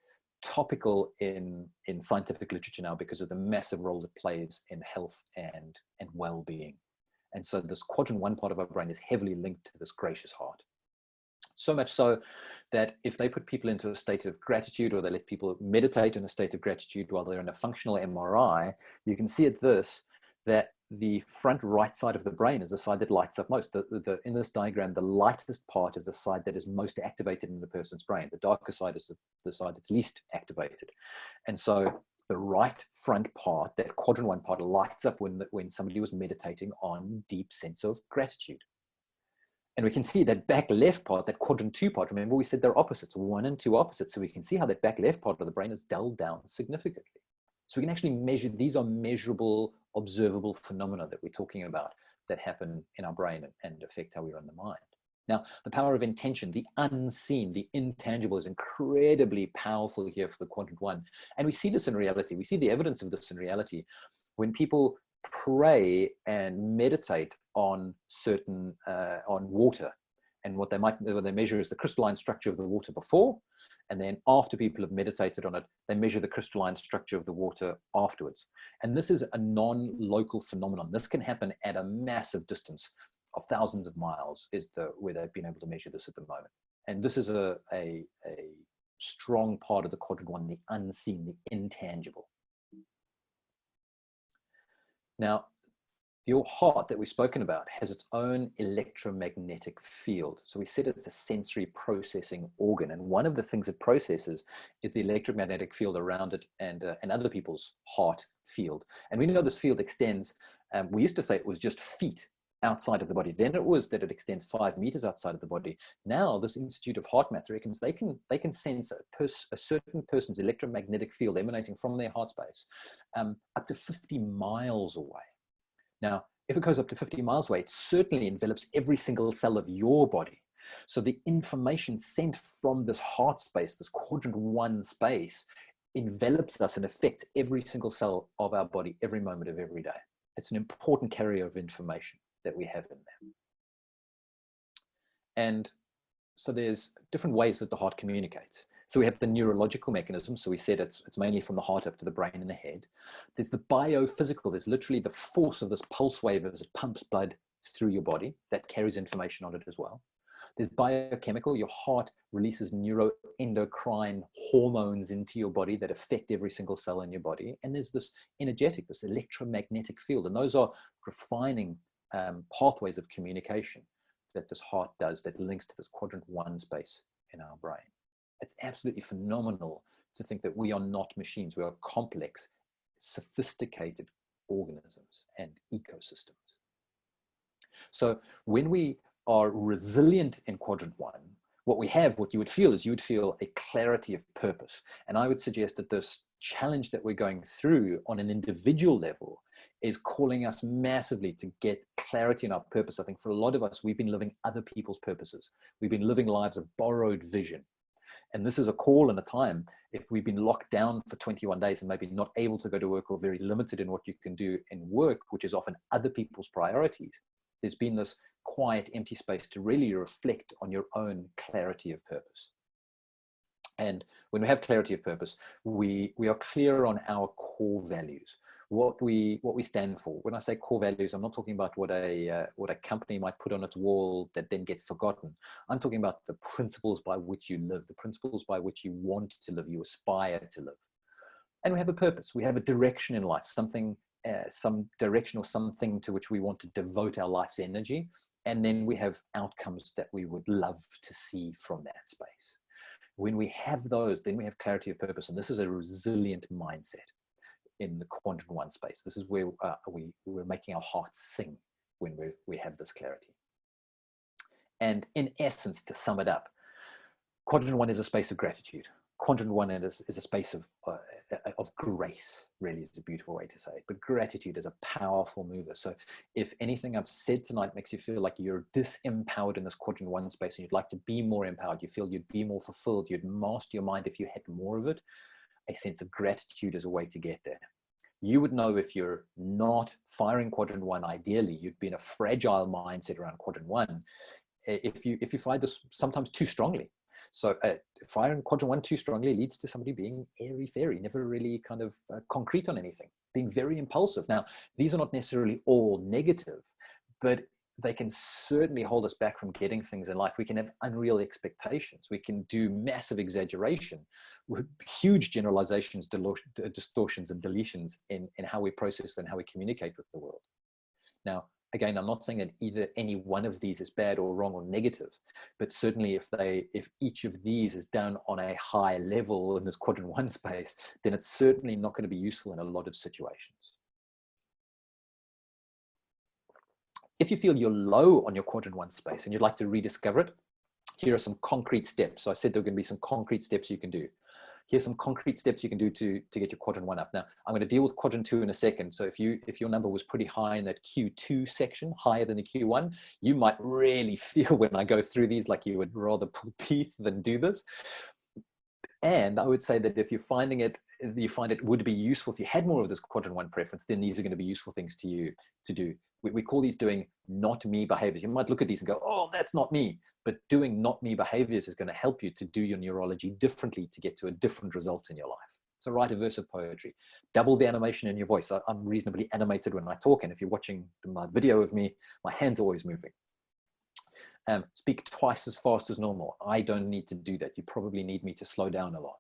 topical in scientific literature now because of the massive role it plays in health and well-being. And so this quadrant 1 part of our brain is heavily linked to this gracious heart. So much so that if they put people into a state of gratitude, or they let people meditate in a state of gratitude while they're in a functional MRI, you can see at this that the front right side of the brain is the side that lights up most. In this diagram, the lightest part is the side that is most activated in the person's brain. The darker side is the side that's least activated. And so the right front part, that quadrant 1 part, lights up when somebody was meditating on deep sense of gratitude. And we can see that back left part, that quadrant 2 part, remember we said they're opposites, 1 and 2 opposites. So we can see how that back left part of the brain is dulled down significantly. So we can actually measure, these are measurable, observable phenomena that we're talking about that happen in our brain and affect how we run the mind. Now, the power of intention, the unseen, the intangible, is incredibly powerful here for the quadrant 1. And we see this in reality. We see the evidence of this in reality when people pray and meditate on on water. And what they measure is the crystalline structure of the water before, and then after people have meditated on it, they measure the crystalline structure of the water afterwards. And this is a non-local phenomenon. This can happen at a massive distance of thousands of miles where they've been able to measure this at the moment. And this is a strong part of the quadrant 1, the unseen, the intangible. Now, your heart that we've spoken about has its own electromagnetic field. So we said it's a sensory processing organ. And one of the things it processes is the electromagnetic field around it and other people's heart field. And we know this field extends, we used to say it was just feet outside of the body. Then it was that it extends 5 meters outside of the body. Now this Institute of Heart Math reckons they can sense a certain person's electromagnetic field emanating from their heart space up to 50 miles away. Now, if it goes up to 50 miles away, it certainly envelops every single cell of your body. So the information sent from this heart space, this quadrant 1 space, envelops us and affects every single cell of our body, every moment of every day. It's an important carrier of information that we have in there. And so there's different ways that the heart communicates. So we have the neurological mechanism. So we said it's mainly from the heart up to the brain and the head. There's the biophysical. There's literally the force of this pulse wave as it pumps blood through your body that carries information on it as well. There's biochemical. Your heart releases neuroendocrine hormones into your body that affect every single cell in your body. And there's this energetic, this electromagnetic field. And those are refining pathways of communication that this heart does that links to this quadrant 1 space in our brain. It's absolutely phenomenal to think that we are not machines. We are complex, sophisticated organisms and ecosystems. So when we are resilient in quadrant 1, what you would feel is you would feel a clarity of purpose. And I would suggest that this challenge that we're going through on an individual level is calling us massively to get clarity in our purpose. I think for a lot of us, we've been living other people's purposes. We've been living lives of borrowed vision. And this is a call and a time, if we've been locked down for 21 days and maybe not able to go to work or very limited in what you can do in work, which is often other people's priorities, there's been this quiet, empty space to really reflect on your own clarity of purpose. And when we have clarity of purpose, we are clear on our core values, what we stand for. When I say core values, I'm not talking about what a company might put on its wall that then gets forgotten. I'm talking about the principles by which you live, the principles by which you want to live, you aspire to live. And we have a purpose. We have a direction in life, something, some direction or something to which we want to devote our life's energy. And then we have outcomes that we would love to see from that space. When we have those, then we have clarity of purpose. And this is a resilient mindset in the quadrant 1 space. This is where we're making our hearts sing when we have this clarity. And in essence, to sum it up, quadrant 1 is a space of gratitude. Quadrant 1 is a space of grace, really is a beautiful way to say it. But gratitude is a powerful mover. So if anything I've said tonight makes you feel like you're disempowered in this quadrant 1 space and you'd like to be more empowered, you feel you'd be more fulfilled, you'd master your mind if you had more of it, a sense of gratitude is a way to get there. You would know if you're not firing quadrant 1 ideally, you'd be in a fragile mindset around quadrant 1 if you fire this sometimes too strongly. So firing quadrant 1 too strongly leads to somebody being airy-fairy, never really kind of concrete on anything, being very impulsive. Now, these are not necessarily all negative, but they can certainly hold us back from getting things in life. We can have unreal expectations. We can do massive exaggeration, with huge generalizations, distortions, and deletions in how we process and how we communicate with the world. Now, again, I'm not saying that either any one of these is bad or wrong or negative, but certainly if each of these is done on a high level in this quadrant 1 space, then it's certainly not going to be useful in a lot of situations. If you feel you're low on your quadrant 1 space and you'd like to rediscover it, here are some concrete steps. So I said there are going to be some concrete steps you can do. Here's some concrete steps you can do to get your quadrant 1 up. Now, I'm going to deal with quadrant 2 in a second. So if your number was pretty high in that Q2 section, higher than the Q1, you might really feel when I go through these like you would rather pull teeth than do this. And I would say that if you find it would be useful if you had more of this quadrant 1 preference, then these are going to be useful things to you to do. We call these doing not me behaviors. You might look at these and go, oh, that's not me. But doing not me behaviors is going to help you to do your neurology differently to get to a different result in your life. So write a verse of poetry, double the animation in your voice. I'm reasonably animated when I talk. And if you're watching my video of me, my hands are always moving. Speak twice as fast as normal. I don't need to do that. You probably need me to slow down a lot.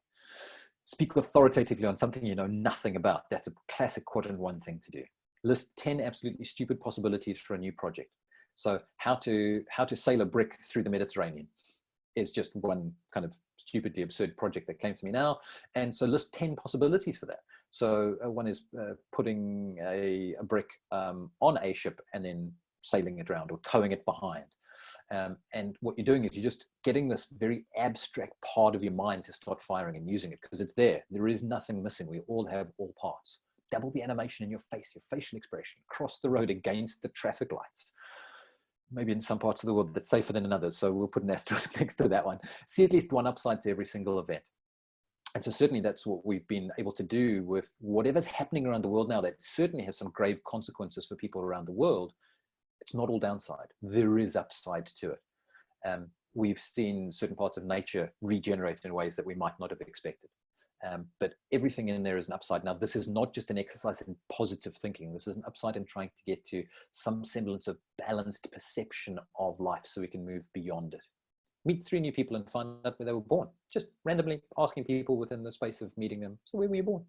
Speak authoritatively on something you know nothing about. That's a classic quadrant 1 thing to do. List 10 absolutely stupid possibilities for a new project. So how to sail a brick through the Mediterranean is just one kind of stupidly absurd project that came to me now. And so list 10 possibilities for that. So one is putting a brick on a ship and then sailing it around or towing it behind. And what you're doing is you're just getting this very abstract part of your mind to start firing and using it because it's there. There is nothing missing. We all have all parts. Double the animation in your face, your facial expression. Cross the road against the traffic lights. Maybe in some parts of the world that's safer than in others. So we'll put an asterisk next to that one. See at least one upside to every single event. And so certainly that's what we've been able to do with whatever's happening around the world now that certainly has some grave consequences for people around the world. It's not all downside. There is upside to it. We've seen certain parts of nature regenerate in ways that we might not have expected. But everything in there is an upside. Now, this is not just an exercise in positive thinking. This is an upside in trying to get to some semblance of balanced perception of life so we can move beyond it. Meet 3 new people and find out where they were born. Just randomly asking people within the space of meeting them, so where were you born?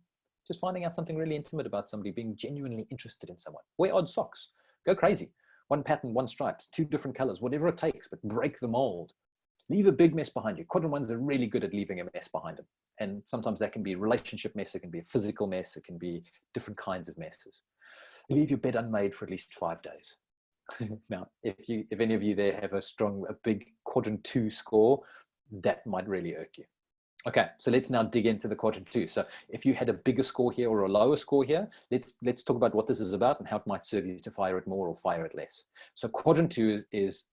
Just finding out something really intimate about somebody, being genuinely interested in someone. Wear odd socks. Go crazy. 1 pattern, 1 stripes, 2 different colors, whatever it takes, but break the mold. Leave a big mess behind you. Quadrant ones are really good at leaving a mess behind them. And sometimes that can be a relationship mess, it can be a physical mess, it can be different kinds of messes. Leave your bed unmade for at least 5 days. Now, if any of you there have a big quadrant 2 score, that might really irk you. Okay, so let's now dig into the quadrant 2. So if you had a bigger score here or a lower score here, let's talk about what this is about and how it might serve you to fire it more or fire it less. So quadrant 2 is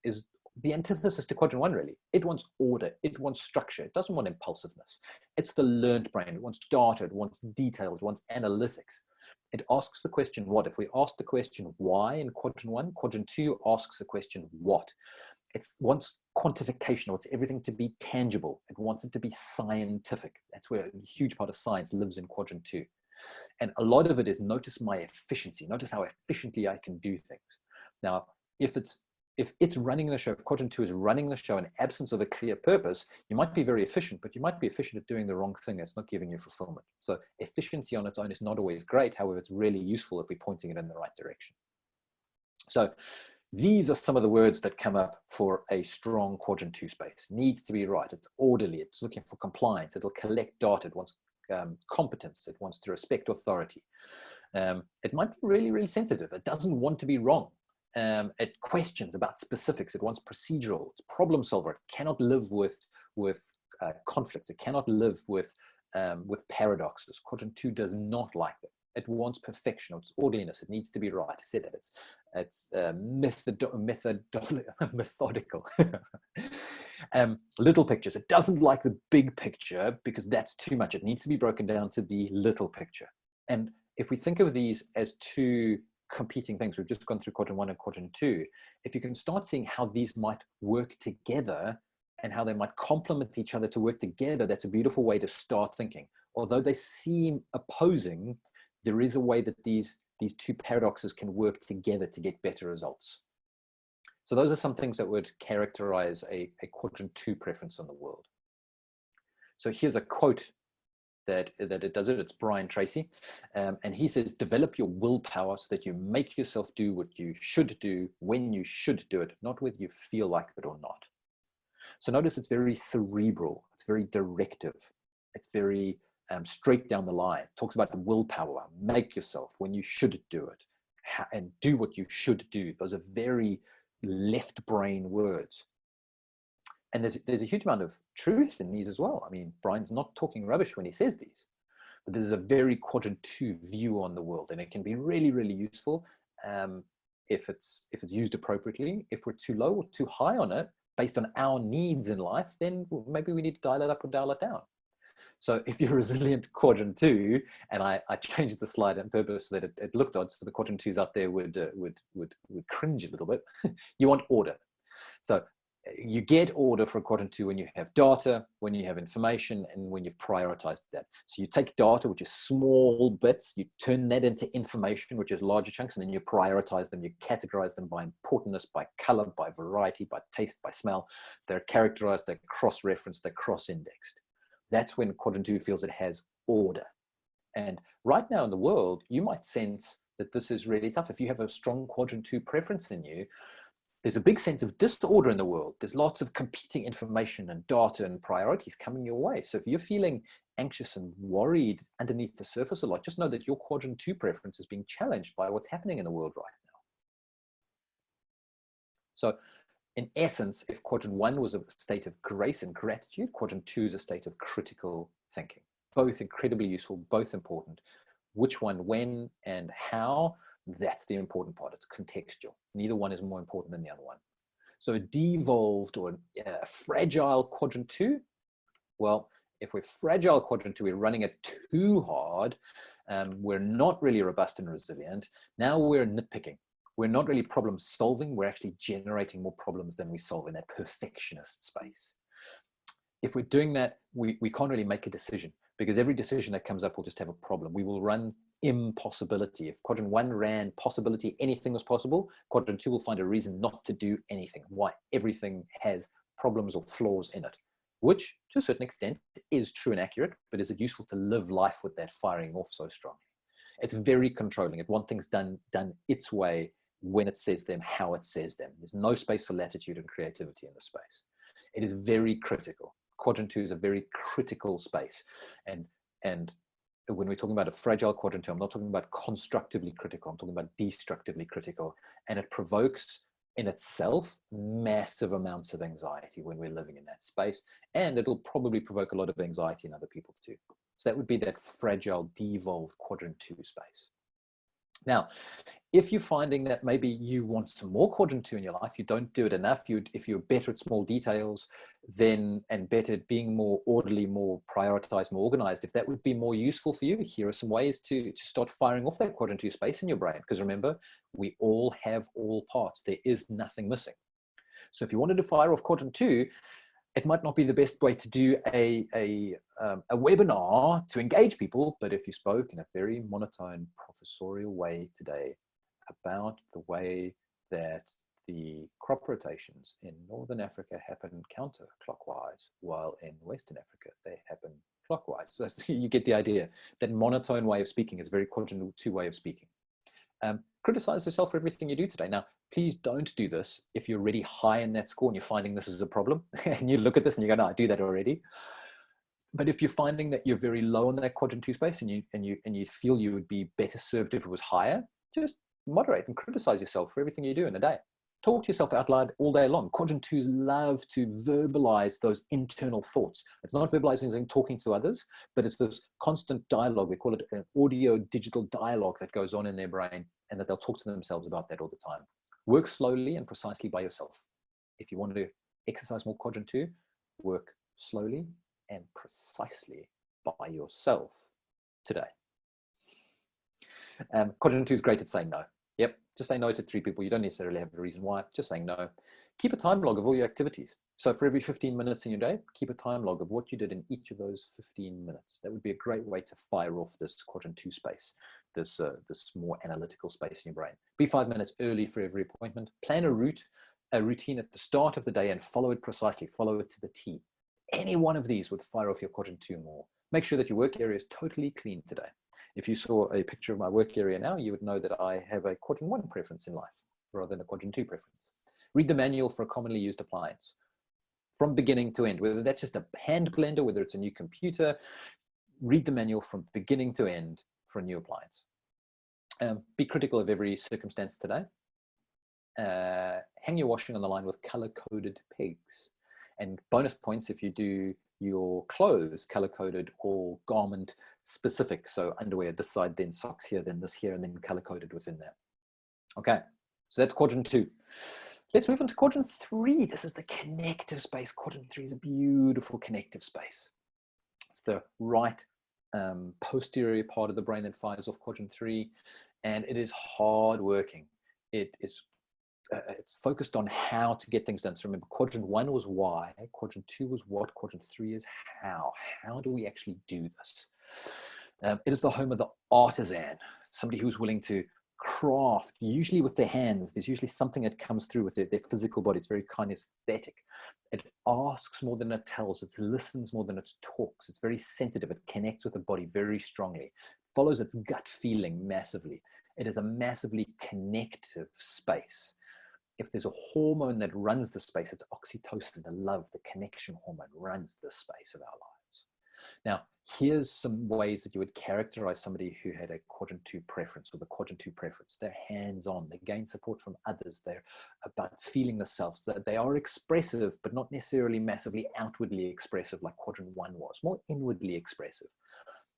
the antithesis to quadrant 1, really. It wants order, it wants structure, it doesn't want impulsiveness. It's the learned brain, it wants data, it wants detail, it wants analytics. It asks the question what. If we ask the question why in quadrant 1, quadrant 2 asks the question what. It wants quantification, it wants everything to be tangible. It wants it to be scientific. That's where a huge part of science lives in quadrant 2. And a lot of it is notice my efficiency, notice how efficiently I can do things. Now, if it's running the show, if quadrant 2 is running the show in absence of a clear purpose, you might be very efficient, but you might be efficient at doing the wrong thing. It's not giving you fulfillment. So efficiency on its own is not always great. However, it's really useful if we're pointing it in the right direction. So these are some of the words that come up for a strong quadrant 2 space. Needs to be right. It's orderly. It's looking for compliance. It'll collect data. It wants competence. It wants to respect authority. It might be really, really sensitive. It doesn't want to be wrong. It questions about specifics. It wants procedural. It's problem solver. It cannot live with conflicts. It cannot live with paradoxes. Quadrant 2 does not like that. It wants perfection. It's orderliness. It needs to be right. I said that. It's methodical. Little pictures. It doesn't like the big picture because that's too much. It needs to be broken down to the little picture. And if we think of these as 2 competing things, we've just gone through quadrant 1 and quadrant 2. If you can start seeing how these might work together and how they might complement each other to work together, that's a beautiful way to start thinking. Although they seem opposing, there is a way that these 2 paradoxes can work together to get better results. So those are some things that would characterize a quadrant 2 preference on the world. So here's a quote that it does it. It's Brian Tracy. And he says, develop your willpower so that you make yourself do what you should do when you should do it, not whether you feel like it or not. So notice it's very cerebral. It's very directive. It's very straight down the line. It talks about willpower, make yourself when you should do it, and do what you should do. Those are very left brain words. And there's a huge amount of truth in these as well. I mean, Brian's not talking rubbish when he says these, but there's a very quadrant 2 view on the world, and it can be really, really useful if it's used appropriately. If we're too low or too high on it, based on our needs in life, then maybe we need to dial it up or dial it down. So if you're resilient quadrant 2, and I changed the slide on purpose so that it looked odd, so the quadrant 2s out there would cringe a little bit. You want order. So you get order for a quadrant 2 when you have data, when you have information, and when you've prioritized that. So you take data, which is small bits, you turn that into information, which is larger chunks, and then you prioritize them. You categorize them by importance, by color, by variety, by taste, by smell. They're characterized, they're cross-referenced, they're cross-indexed. That's when quadrant 2 feels it has order. And right now in the world, you might sense that this is really tough. If you have a strong quadrant 2 preference in you, there's a big sense of disorder in the world. There's lots of competing information and data and priorities coming your way. So if you're feeling anxious and worried underneath the surface a lot, just know that your quadrant 2 preference is being challenged by what's happening in the world right now. So in essence, if quadrant 1 was a state of grace and gratitude, quadrant 2 is a state of critical thinking. Both incredibly useful, both important. Which one, when, and how, that's the important part. It's contextual. Neither one is more important than the other one. So a devolved or a fragile quadrant 2, well, If we're fragile quadrant 2, we're running it too hard. We're not really robust and resilient. Now we're nitpicking. We're not really problem solving. We're actually generating more problems than we solve in that perfectionist space. If we're doing that, we can't really make a decision, because every decision that comes up will just have a problem. We will run impossibility. If quadrant 1 ran possibility, anything was possible, quadrant 2 will find a reason not to do anything. Why? Everything has problems or flaws in it, which to a certain extent is true and accurate, but is it useful to live life with that firing off so strongly? It's very controlling. It wants things done its way, when it says them, how it says them. There's no space for latitude and creativity in this space. It is very critical. Quadrant 2 is a very critical space. And when we're talking about a fragile quadrant 2, I'm not talking about constructively critical, I'm talking about destructively critical. And it provokes in itself massive amounts of anxiety when we're living in that space. And it'll probably provoke a lot of anxiety in other people too. So that would be that fragile, devolved quadrant 2 space. Now, if you're finding that maybe you want some more quadrant 2 in your life, you don't do it enough, if you're better at small details, then, and better at being more orderly, more prioritized, more organized, if that would be more useful for you, here are some ways to start firing off that quadrant 2 space in your brain. Because remember, we all have all parts. There is nothing missing. So if you wanted to fire off quadrant 2, it might not be the best way to do a webinar to engage people, but if you spoke in a very monotone professorial way today about the way that the crop rotations in Northern Africa happen counterclockwise, while in Western Africa, they happen clockwise. So you get the idea. That monotone way of speaking is a very quadrant 2 way of speaking. Criticize yourself for everything you do today. Now, please don't do this if you're already high in that score and you're finding this is a problem and you look at this and you go, no, I do that already. But if you're finding that you're very low in that quadrant 2 space and you feel you would be better served if it was higher, just moderate and criticize yourself for everything you do in a day. Talk to yourself out loud all day long. Quadrant 2s love to verbalize those internal thoughts. It's not verbalizing and talking to others, but it's this constant dialogue. We call it an audio digital dialogue that goes on in their brain, and that they'll talk to themselves about that all the time. Work slowly and precisely by yourself. If you want to exercise more quadrant 2, work slowly and precisely by yourself today. Quadrant 2 is great at saying no. Yep, just say no to 3 people. You don't necessarily have a reason why, just saying no. Keep a time log of all your activities. So for every 15 minutes in your day, keep a time log of what you did in each of those 15 minutes. That would be a great way to fire off this quadrant 2 space, this more analytical space in your brain. Be 5 minutes early for every appointment. Plan a routine at the start of the day and follow it precisely, follow it to the T. Any one of these would fire off your quadrant 2 more. Make sure that your work area is totally clean today. If you saw a picture of my work area now, you would know that I have a quadrant 1 preference in life rather than a quadrant 2 preference. Read the manual for a commonly used appliance from beginning to end, whether that's just a hand blender, whether it's a new computer. Read the manual from beginning to end for a new appliance. Be critical of every circumstance today. Hang your washing on the line with color-coded pegs. And bonus points if you do your clothes color-coded or garment specific. So underwear this side, then socks here, then this here, and then color-coded within that. Okay, so that's quadrant 2. Let's move on to quadrant 3. This is the connective space. Quadrant 3 is a beautiful connective space. It's the right posterior part of the brain that fires off quadrant 3, and it is hard working. It's focused on how to get things done. So remember, quadrant 1 was why, quadrant 2 was what, quadrant 3 is how. How do we actually do this? It is the home of the artisan, somebody who's willing to craft, usually with their hands. There's usually something that comes through with their physical body. It's very kinesthetic. It asks more than it tells. It listens more than it talks. It's very sensitive. It connects with the body very strongly. It follows its gut feeling massively. It is a massively connective space. If there's a hormone that runs the space, it's oxytocin, the love, the connection hormone runs the space of our lives. Now, here's some ways that you would characterize somebody who had a quadrant 2 preference or the quadrant 2 preference. They're hands-on, they gain support from others, they're about feeling the self. So they are expressive, but not necessarily massively outwardly expressive like quadrant 1 was, more inwardly expressive.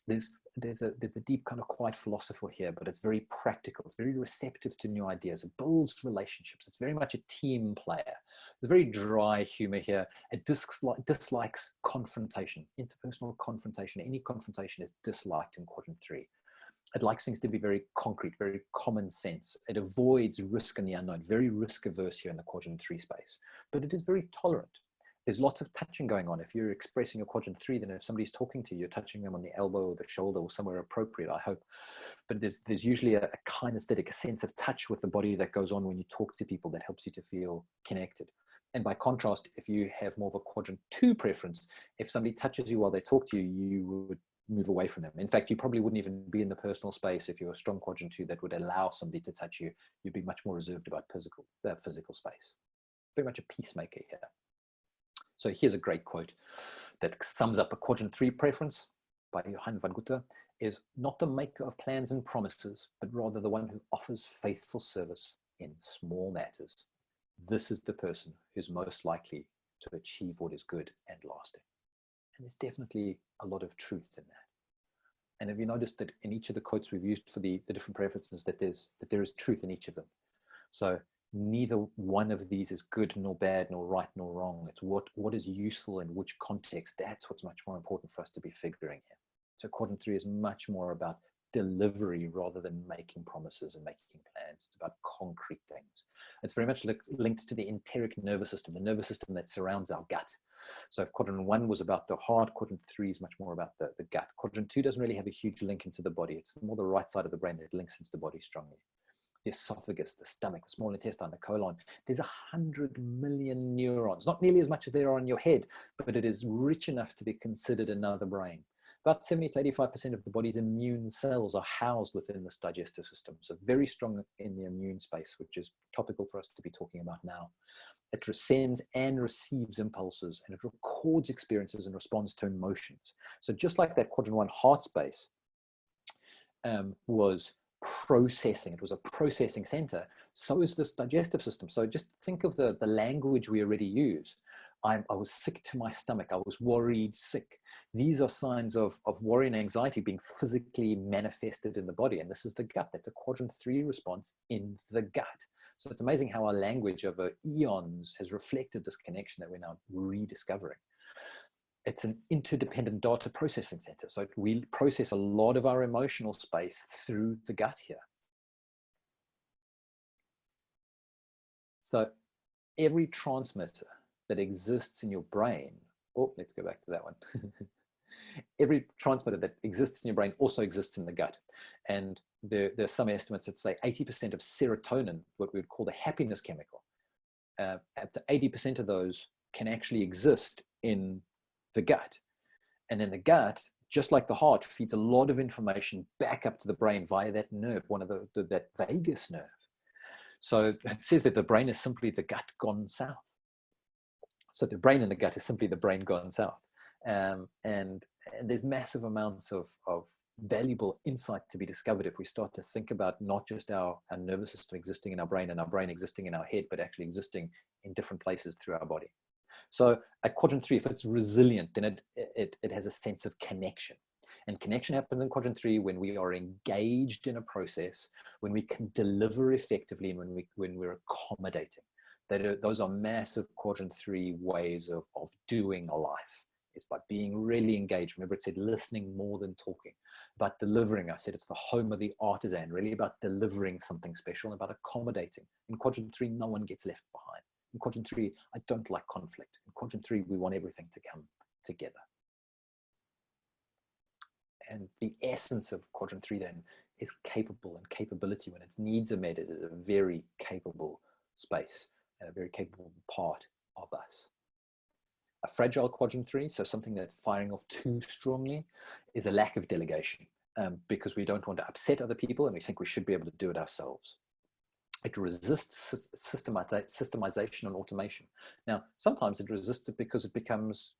There's a deep kind of quiet philosopher here, but it's very practical. It's very receptive to new ideas. It builds relationships. It's very much a team player. There's very dry humor here. It dislikes confrontation, interpersonal confrontation. Any confrontation is disliked in quadrant 3. It likes things to be very concrete, very common sense. It avoids risk and the unknown, very risk averse here in the quadrant 3 space, but it is very tolerant. There's lots of touching going on. If you're expressing your quadrant 3, then if somebody's talking to you, you're touching them on the elbow or the shoulder or somewhere appropriate, I hope. But there's usually a kinesthetic, a sense of touch with the body that goes on when you talk to people that helps you to feel connected. And by contrast, if you have more of a quadrant 2 preference, if somebody touches you while they talk to you, you would move away from them. In fact, you probably wouldn't even be in the personal space if you're a strong quadrant 2 that would allow somebody to touch you. You'd be much more reserved about physical space. Very much a peacemaker here. So here's a great quote that sums up a quadrant 3 preference by Johan van Gutter, is not the maker of plans and promises, but rather the one who offers faithful service in small matters. This is the person who's most likely to achieve what is good and lasting. And there's definitely a lot of truth in that. And have you noticed that in each of the quotes we've used for the different preferences, that there is truth in each of them? So neither one of these is good nor bad, nor right nor wrong. It's what is useful in which context. That's what's much more important for us to be figuring here. So quadrant 3 is much more about delivery rather than making promises and making plans. It's about concrete things. It's very much linked to the enteric nervous system, the nervous system that surrounds our gut. So if quadrant 1 was about the heart, quadrant 3 is much more about the gut. Quadrant 2 doesn't really have a huge link into the body. It's more the right side of the brain that links into the body strongly. The esophagus, the stomach, the small intestine, the colon. There's 100 million neurons, not nearly as much as there are in your head, but it is rich enough to be considered another brain. About 70 to 85% of the body's immune cells are housed within this digestive system. So very strong in the immune space, which is topical for us to be talking about now. It sends and receives impulses, and it records experiences and responds to emotions. So just like that quadrant 1 heart space was processing, it was a processing center, so is this digestive system. So just think of the language we already use. I was sick to my stomach. I was worried, sick. These are signs of worry and anxiety being physically manifested in the body. And this is the gut. That's a quadrant 3 response in the gut. So it's amazing how our language over eons has reflected this connection that we're now rediscovering. It's an interdependent data processing center. So we process a lot of our emotional space through the gut here. So every transmitter that exists in your brain, oh, let's go back to that one. Every transmitter that exists in your brain also exists in the gut. And there are some estimates that say 80% of serotonin, what we would call the happiness chemical, up to 80% of those can actually exist in the gut. And then the gut, just like the heart, feeds a lot of information back up to the brain via that nerve, that vagus nerve. So it says that the brain is simply the gut gone south. So the brain in the gut is simply the brain gone south. And there's massive amounts of valuable insight to be discovered if we start to think about not just our nervous system existing in our brain and our brain existing in our head, but actually existing in different places through our body. So at quadrant 3, if it's resilient, then it has a sense of connection. And connection happens in quadrant 3 when we are engaged in a process, when we can deliver effectively, and when we're accommodating. Those are massive quadrant 3 ways of doing a life. It's by being really engaged. Remember, it said listening more than talking. About delivering, I said it's the home of the artisan, really about delivering something special, about accommodating. In quadrant 3, no one gets left behind. In quadrant 3, I don't like conflict. In quadrant 3, we want everything to come together. And the essence of quadrant 3 then is capable, and capability, when its needs are met, it is a very capable space and a very capable part of us. A fragile quadrant 3, so something that's firing off too strongly, is a lack of delegation, because we don't want to upset other people and we think we should be able to do it ourselves. It resists systemization and automation. Now, sometimes it resists it because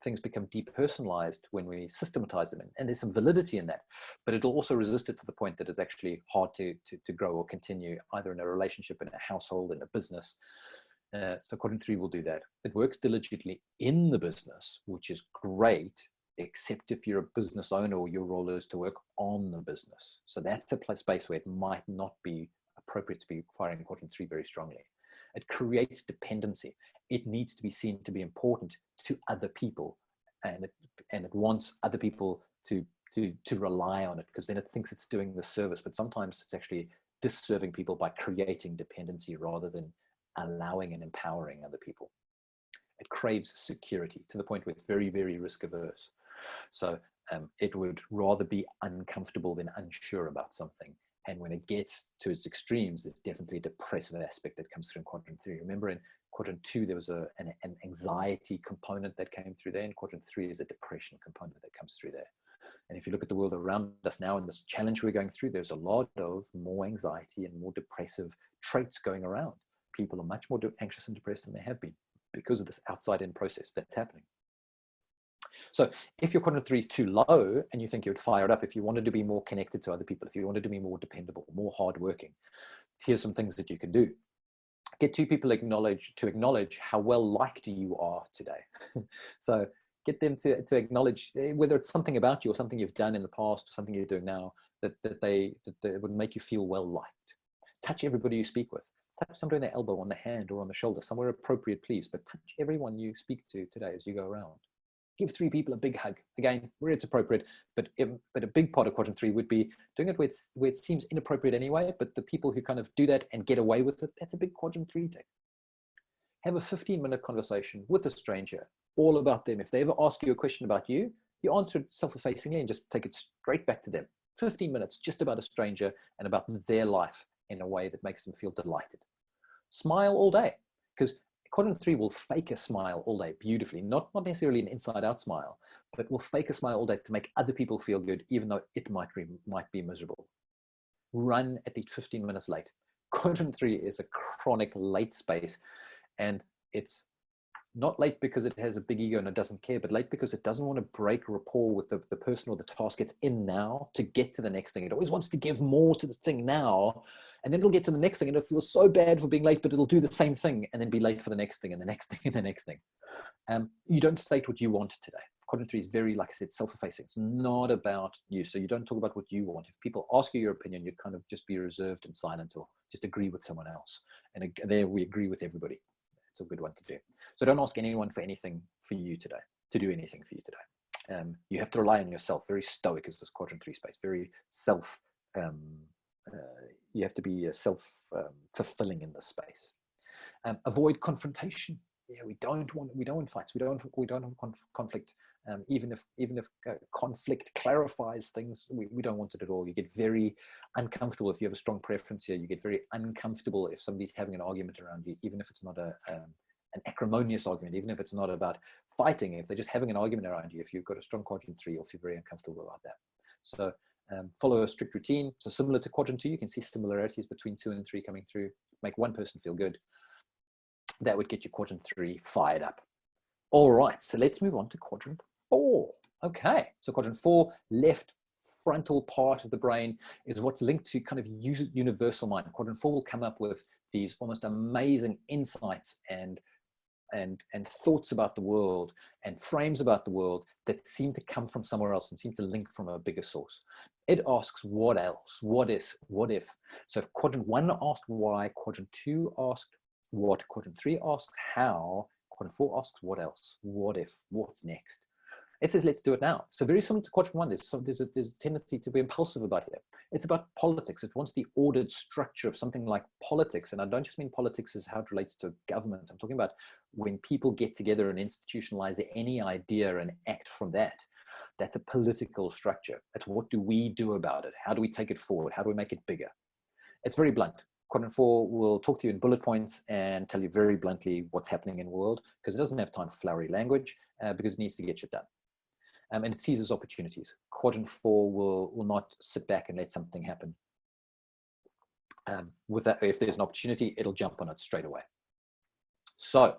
things become depersonalized when we systematize them, and there's some validity in that. But it'll also resist it to the point that it's actually hard to grow or continue, either in a relationship, in a household, in a business. So quadrant 3 will do that. It works diligently in the business, which is great, except if you're a business owner or your role is to work on the business. So that's a space where it might not be appropriate to be firing quadrant 3 very strongly. It creates dependency. it needs to be seen to be important to other people, and it wants other people to rely on it, because then it thinks it's doing the service. But sometimes it's actually disserving people by creating dependency rather than allowing and empowering other people. It craves security to the point where it's very, very risk averse. So it would rather be uncomfortable than unsure about something. And when it gets to its extremes, there's definitely a depressive aspect that comes through in quadrant 3. Remember, in quadrant 2, there was an anxiety component that came through there. In quadrant 3 is a depression component that comes through there. And if you look at the world around us now and this challenge we're going through, there's a lot of more anxiety and more depressive traits going around. People are much more anxious and depressed than they have been because of this outside-in process that's happening. So if your quadrant 3 is too low and you think you would fire it up, if you wanted to be more connected to other people, if you wanted to be more dependable, more hardworking, here's some things that you can do. Get 2 people to acknowledge how well liked you are today. So get them to acknowledge, whether it's something about you or something you've done in the past or something you're doing now, that they would make you feel well liked. Touch everybody you speak with. Touch somebody on the elbow, on the hand, or on the shoulder, somewhere appropriate, please. But touch everyone you speak to today as you go around. Give 3 people a big hug. Again, where it's appropriate, but a big part of quadrant 3 would be doing it where it seems inappropriate anyway, but the people who kind of do that and get away with it, that's a big quadrant 3 thing. Have a 15-minute conversation with a stranger, all about them. If they ever ask you a question about you, you answer it self-effacingly and just take it straight back to them. 15 minutes just about a stranger and about their life in a way that makes them feel delighted. Smile all day, because quadrant 3 will fake a smile all day beautifully, not necessarily an inside-out smile, but will fake a smile all day to make other people feel good, even though it might be miserable. Run at least 15 minutes late. Quadrant 3 is a chronic late space, and it's not late because it has a big ego and it doesn't care, but late because it doesn't want to break rapport with the person or the task it's in now to get to the next thing. It always wants to give more to the thing now, and then it'll get to the next thing and it'll feel so bad for being late, but it'll do the same thing and then be late for the next thing and the next thing and the next thing. You don't state what you want today. Quadrant 3 is very, like I said, self-effacing. It's not about you. So you don't talk about what you want. If people ask you your opinion, you'd kind of just be reserved and silent or just agree with someone else. And there we agree with everybody. It's a good one to do. So don't ask anyone for anything for you today, to do anything for you today. You have to rely on yourself. Very stoic is this quadrant 3 space. Very self, you have to be self-fulfilling in this space. Avoid confrontation. Yeah, we don't want fights. We don't want conflict. Even if conflict clarifies things, we don't want it at all. You get very uncomfortable if you have a strong preference here. You get very uncomfortable if somebody's having an argument around you, even if it's not an acrimonious argument, even if it's not about fighting. If they're just having an argument around you, if you've got a strong quadrant 3, you'll feel very uncomfortable about that. So follow a strict routine. So similar to quadrant 2, you can see similarities between 2 and 3 coming through. Make one person feel good. That would get your quadrant 3 fired up. All right, so let's move on to quadrant 4. Okay, so quadrant 4, left frontal part of the brain, is what's linked to kind of universal mind. Quadrant 4 will come up with these almost amazing insights and thoughts about the world and frames about the world that seem to come from somewhere else and seem to link from a bigger source. It asks what else, what if. So if quadrant 1 asked why, quadrant 2 asked what, quadrant 3 asks how, quadrant 4 asks what else, what if, what's next. It says, let's do it now. So very similar to quadrant 1, there's a tendency to be impulsive about here. It's about politics. It wants the ordered structure of something like politics. And I don't just mean politics as how it relates to government. I'm talking about when people get together and institutionalize any idea and act from that. That's a political structure. That's what do we do about it? How do we take it forward? How do we make it bigger? It's very blunt. Quadrant 4 will talk to you in bullet points and tell you very bluntly what's happening in the world, because it doesn't have time for flowery language, because it needs to get shit done. And it seizes opportunities. Quadrant 4 will not sit back and let something happen. With that, if there's an opportunity, it'll jump on it straight away. So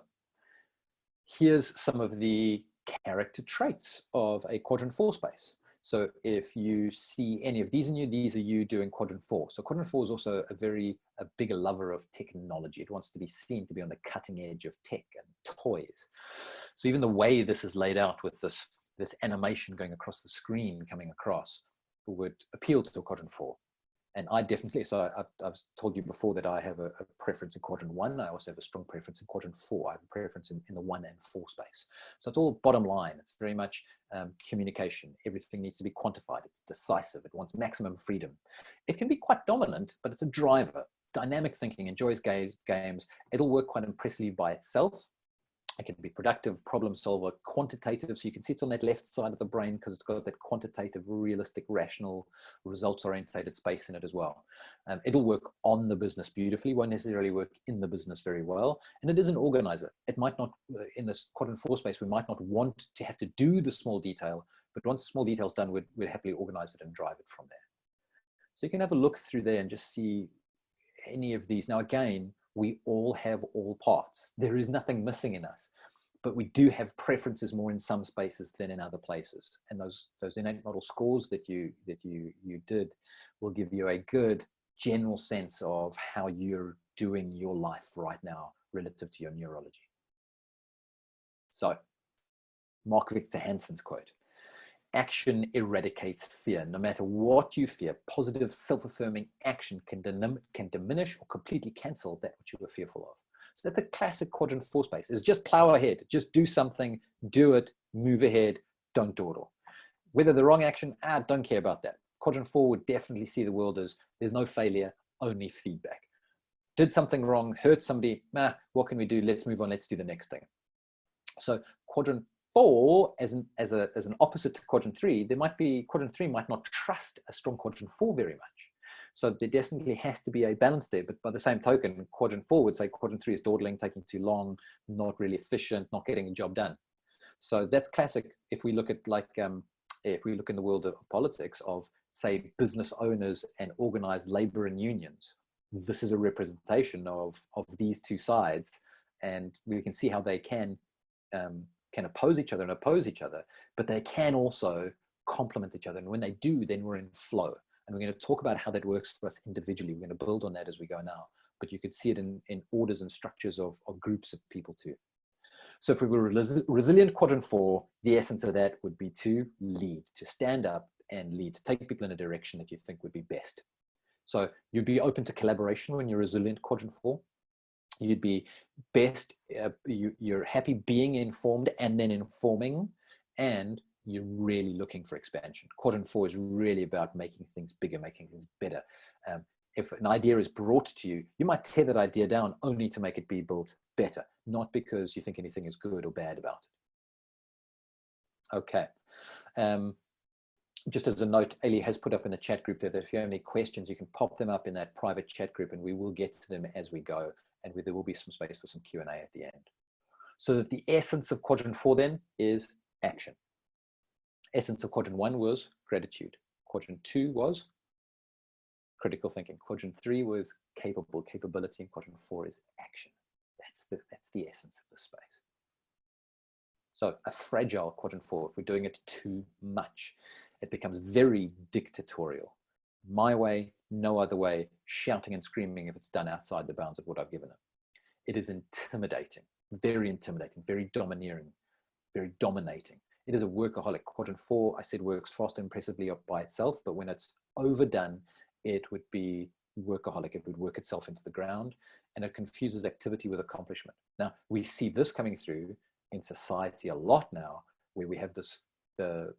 here's some of the character traits of a quadrant 4 space. So if you see any of these in you, these are you doing quadrant 4. So quadrant 4 is also a bigger lover of technology. It wants to be seen to be on the cutting edge of tech and toys. So even the way this is laid out with this animation going across the screen coming across would appeal to quadrant 4. And I definitely, so I've told you before that I have a preference in quadrant 1. I also have a strong preference in quadrant 4. I have a preference in the 1 and 4 space. So it's all bottom line. It's very much communication. Everything needs to be quantified. It's decisive. It wants maximum freedom. It can be quite dominant, but it's a driver. Dynamic thinking, enjoys games. It'll work quite impressively by itself. It can be productive, problem solver, quantitative. So you can see it's on that left side of the brain because it's got that quantitative, realistic, rational, results-orientated space in it as well. It'll work on the business beautifully, won't necessarily work in the business very well. And it is an organizer. It might not, in this quadrant 4 space, we might not want to have to do the small detail, but once the small detail is done, we'd happily organize it and drive it from there. So you can have a look through there and just see any of these. Now, again, we all have all parts. There is nothing missing in us, but we do have preferences more in some spaces than in other places. And those innate model scores that you did will give you a good general sense of how you're doing your life right now relative to your neurology. So, Mark Victor Hansen's quote: action eradicates fear. No matter what you fear, positive, self-affirming action can diminish or completely cancel that which you were fearful of. So that's a classic quadrant 4 space, is just plow ahead, just do something, do it, move ahead, don't dawdle. Whether the wrong action, don't care about that. Quadrant 4 would definitely see the world as there's no failure, only feedback. Did something wrong, hurt somebody, what can we do? Let's move on, let's do the next thing. So quadrant 4, as an opposite to quadrant 3, quadrant 3 might not trust a strong quadrant 4 very much. So there definitely has to be a balance there. But by the same token, quadrant 4 would say quadrant 3 is dawdling, taking too long, not really efficient, not getting the job done. So that's classic. If we look at if we look in the world of politics of, say, business owners and organized labor and unions, this is a representation of these two sides, and we can see how they can oppose each other and oppose each other, but they can also complement each other. And when they do, then we're in flow. And we're going to talk about how that works for us individually. We're going to build on that as we go now, but you could see it in orders and structures of groups of people too. So if we were resilient quadrant 4, the essence of that would be to lead, to stand up and lead, to take people in a direction that you think would be best. So you'd be open to collaboration when you're resilient quadrant 4. You'd be best, you're happy being informed and then informing, and you're really looking for expansion. Quadrant 4 is really about making things bigger, making things better. If an idea is brought to you, you might tear that idea down only to make it be built better, not because you think anything is good or bad about it. Okay. Just as a note, Ali has put up in the chat group there that if you have any questions, you can pop them up in that private chat group and we will get to them as we go. And there will be some space for some Q&A at the end. So the essence of quadrant 4 then is action. Essence of quadrant 1 was gratitude. Quadrant 2 was critical thinking. Quadrant 3 was capability, and quadrant 4 is action. That's the essence of this space. So a fragile quadrant 4, if we're doing it too much, it becomes very dictatorial. My way, no other way, shouting and screaming if it's done outside the bounds of what I've given it. It is intimidating, very domineering, very dominating. It is a workaholic. Quadrant 4, I said, works fast and impressively by itself, but when it's overdone, it would be workaholic. It would work itself into the ground, and it confuses activity with accomplishment. Now, we see this coming through in society a lot now, where we have this, the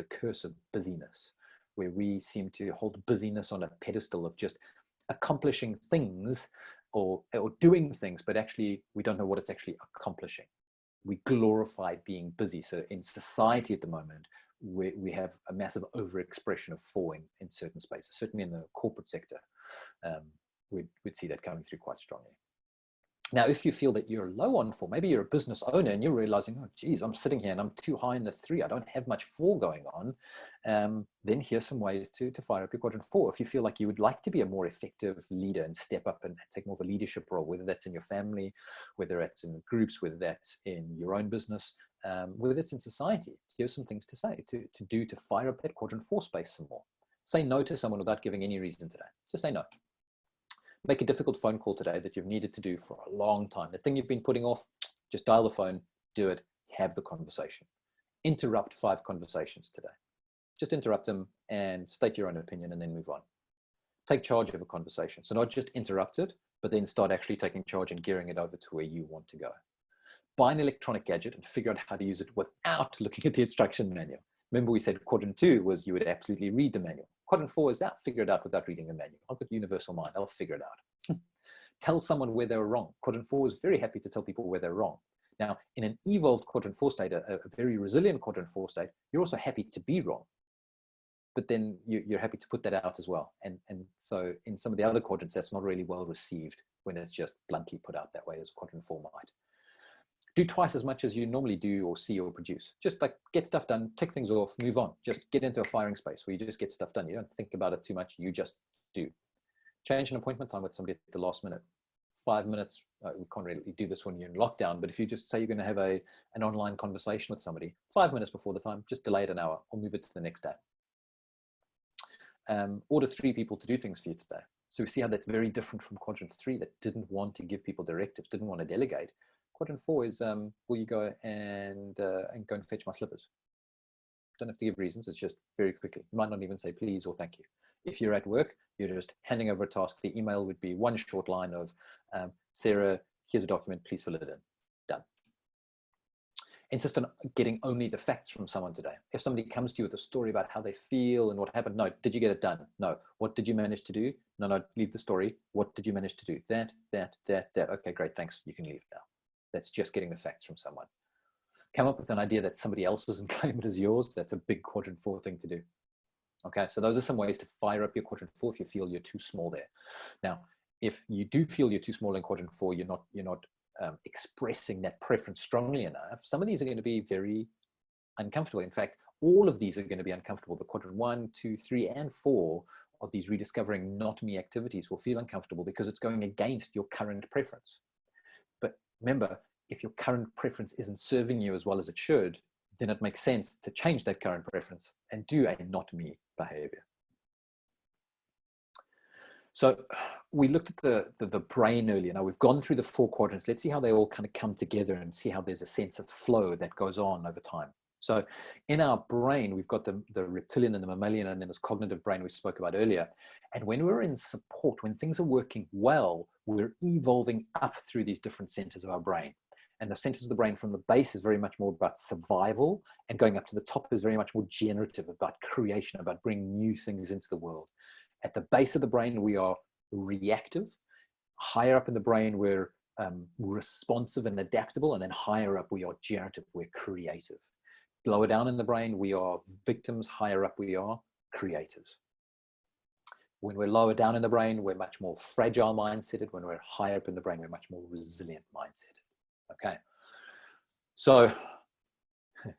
curse of busyness, where we seem to hold busyness on a pedestal of just accomplishing things or doing things, but actually we don't know what it's actually accomplishing. We glorify being busy. So in society at the moment, we have a massive overexpression of 4 in certain spaces, certainly in the corporate sector. We'd see that coming through quite strongly. Now, if you feel that you're low on 4, maybe you're a business owner and you're realizing, oh, geez, I'm sitting here and I'm too high in the 3. I don't have much 4 going on. Then here's some ways to fire up your quadrant 4. If you feel like you would like to be a more effective leader and step up and take more of a leadership role, whether that's in your family, whether that's in groups, whether that's in your own business, whether it's in society, here's some things to say, to fire up that quadrant 4 space some more. Say no to someone without giving any reason today. Just say no. Make a difficult phone call today that you've needed to do for a long time. The thing you've been putting off, just dial the phone, do it, have the conversation. Interrupt 5 conversations today. Just interrupt them and state your own opinion and then move on. take charge of a conversation. So not just interrupt it, but then start actually taking charge and gearing it over to where you want to go. Buy an electronic gadget and figure out how to use it without looking at the instruction manual. Remember we said quadrant 2 was you would absolutely read the manual. Quadrant 4 is that, figure it out without reading the manual. I've got universal mind, I'll figure it out. Tell someone where they were wrong. Quadrant 4 is very happy to tell people where they're wrong. Now, in an evolved quadrant 4 state, a very resilient quadrant 4 state, you're also happy to be wrong. But then you're happy to put that out as well. And so in some of the other quadrants, that's not really well received when it's just bluntly put out that way as quadrant 4 might. Do twice as much as you normally do or see or produce. Just like get stuff done, tick things off, move on. Just get into a firing space where you just get stuff done. You don't think about it too much, you just do. Change an appointment time with somebody at the last minute. 5 minutes, we can't really do this when you're in lockdown, but if you just say you're going to have an online conversation with somebody, 5 minutes before the time, just delay it an hour or move it to the next day. Order 3 people to do things for you today. So we see how that's very different from quadrant 3 that didn't want to give people directives, didn't want to delegate. Quadrant 4 is, will you go and go and fetch my slippers? Don't have to give reasons, it's just very quickly. You might not even say please or thank you. If you're at work, you're just handing over a task. The email would be one short line of, Sarah, here's a document, please fill it in. Done. Insist on getting only the facts from someone today. If somebody comes to you with a story about how they feel and what happened, no, did you get it done? No. What did you manage to do? No, no, leave the story. What did you manage to do? That. Okay, great, thanks. You can leave now. That's just getting the facts from someone. Come up with an idea that somebody else is and claim it as yours. That's a big quadrant 4 thing to do. Okay, so those are some ways to fire up your quadrant 4 if you feel you're too small there. Now, if you do feel you're too small in quadrant 4, you're not expressing that preference strongly enough, some of these are going to be very uncomfortable. In fact, all of these are going to be uncomfortable. The quadrant 1, 2, 3, and 4 of these rediscovering not me activities will feel uncomfortable because it's going against your current preference. But remember, if your current preference isn't serving you as well as it should, then it makes sense to change that current preference and do a not me behavior. So we looked at the brain earlier. Now we've gone through the 4 quadrants. Let's see how they all kind of come together and see how there's a sense of flow that goes on over time. So in our brain, we've got the reptilian and the mammalian, and then this cognitive brain we spoke about earlier. And when we're in support, when things are working well, we're evolving up through these different centers of our brain. And the centers of the brain from the base is very much more about survival, and going up to the top is very much more generative, about creation, about bringing new things into the world. At the base of the brain, we are reactive. Higher up in the brain, we're responsive and adaptable. And then higher up, we are generative, we're creative. Lower down in the brain, we are victims. Higher up, we are creators. When we're lower down in the brain, we're much more fragile mindseted. When we're higher up in the brain, we're much more resilient mindseted. Okay, so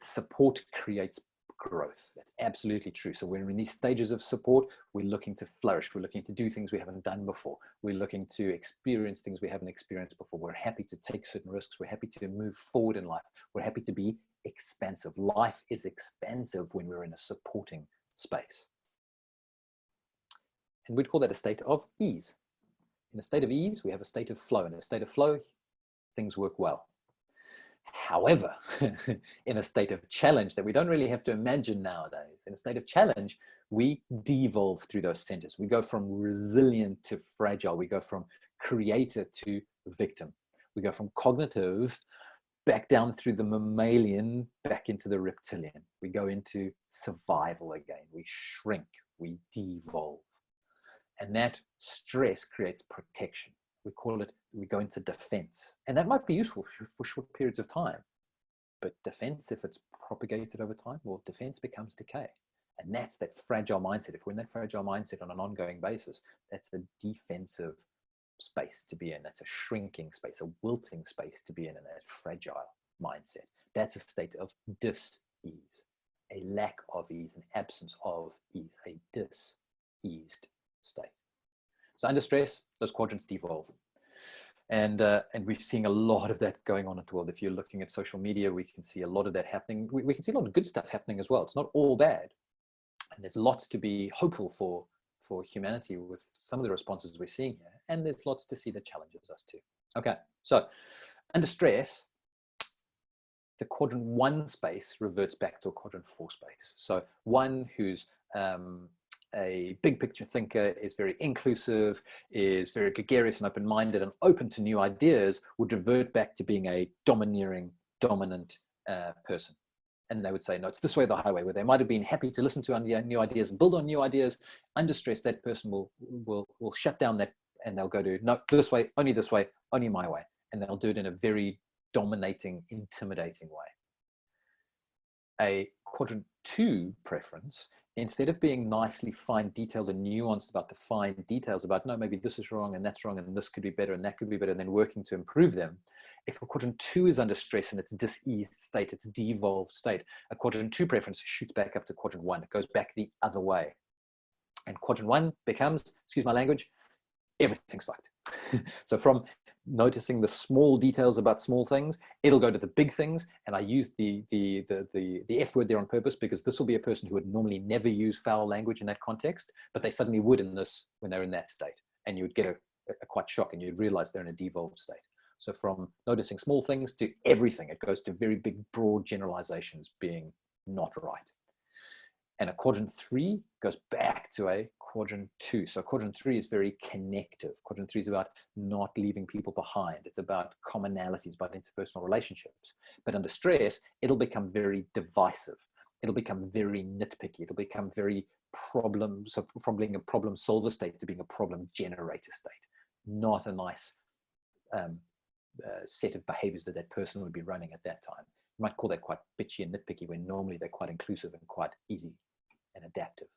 support creates growth. That's absolutely true. So when we're in these stages of support, we're looking to flourish. We're looking to do things we haven't done before. We're looking to experience things we haven't experienced before. We're happy to take certain risks. We're happy to move forward in life. We're happy to be expansive. Life is expansive when we're in a supporting space. And we'd call that a state of ease. In a state of ease, we have a state of flow. In a state of flow, things work well. However, in a state of challenge that we don't really have to imagine nowadays, in a state of challenge, we devolve through those centers. We go from resilient to fragile. We go from creator to victim. We go from cognitive back down through the mammalian, back into the reptilian. We go into survival again. We shrink, we devolve. And that stress creates protection. We call it, we go into defense. And that might be useful for short periods of time. But defense, if it's propagated over time, well, defense becomes decay. And that's that fragile mindset. If we're in that fragile mindset on an ongoing basis, that's a defensive space to be in. That's a shrinking space, a wilting space to be in that fragile mindset. That's a state of dis-ease, a lack of ease, an absence of ease, a dis-eased state. So under stress, those quadrants devolve. And we're seeing a lot of that going on in the world. If you're looking at social media, we can see a lot of that happening. We can see a lot of good stuff happening as well. It's not all bad. And there's lots to be hopeful for humanity with some of the responses we're seeing here. And there's lots to see that challenges us too. Okay, so under stress, the quadrant 1 space reverts back to a quadrant 4 space. So one who's a big picture thinker, is very inclusive, is very gregarious and open-minded and open to new ideas, would revert back to being a domineering, dominant person. And they would say, no, it's this way or the highway, where they might have been happy to listen to new ideas and build on new ideas. Under stress, that person will shut down that, and they'll go to, no, this way, only my way. And they'll do it in a very dominating, intimidating way. A quadrant 2 preference, instead of being nicely fine detailed and nuanced about the fine details about, no, maybe this is wrong and that's wrong and this could be better and that could be better, and then working to improve them. If a quadrant 2 is under stress and it's diseased state, it's devolved state, a quadrant 2 preference shoots back up to quadrant 1. It goes back the other way. And quadrant 1 becomes, excuse my language, everything's fucked. So from noticing the small details about small things, it'll go to the big things. And I use the F word there on purpose, because this will be a person who would normally never use foul language in that context, but they suddenly would in this, when they're in that state. And you would get a quite shock, and you'd realize they're in a devolved state. So from noticing small things to everything, it goes to very big, broad generalizations being not right. And a quadrant 3 goes back to a quadrant 2. So quadrant 3 is very connective. Quadrant 3 is about not leaving people behind. It's about commonalities, about interpersonal relationships. But under stress, it'll become very divisive. It'll become very nitpicky. It'll become very so from being a problem solver state to being a problem generator state. Not a nice set of behaviors that person would be running at that time. You might call that quite bitchy and nitpicky, when normally they're quite inclusive and quite easy and adaptive.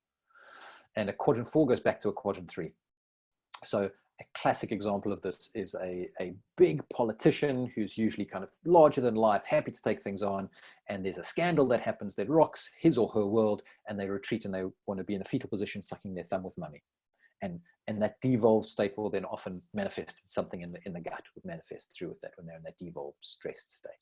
And a quadrant 4 goes back to a quadrant 3. So a classic example of this is a big politician who's usually kind of larger than life, happy to take things on, and there's a scandal that happens that rocks his or her world, and they retreat and they want to be in a fetal position, sucking their thumb with money. And that devolved state will then often manifest something in the gut, would manifest through that when they're in that devolved, stressed state.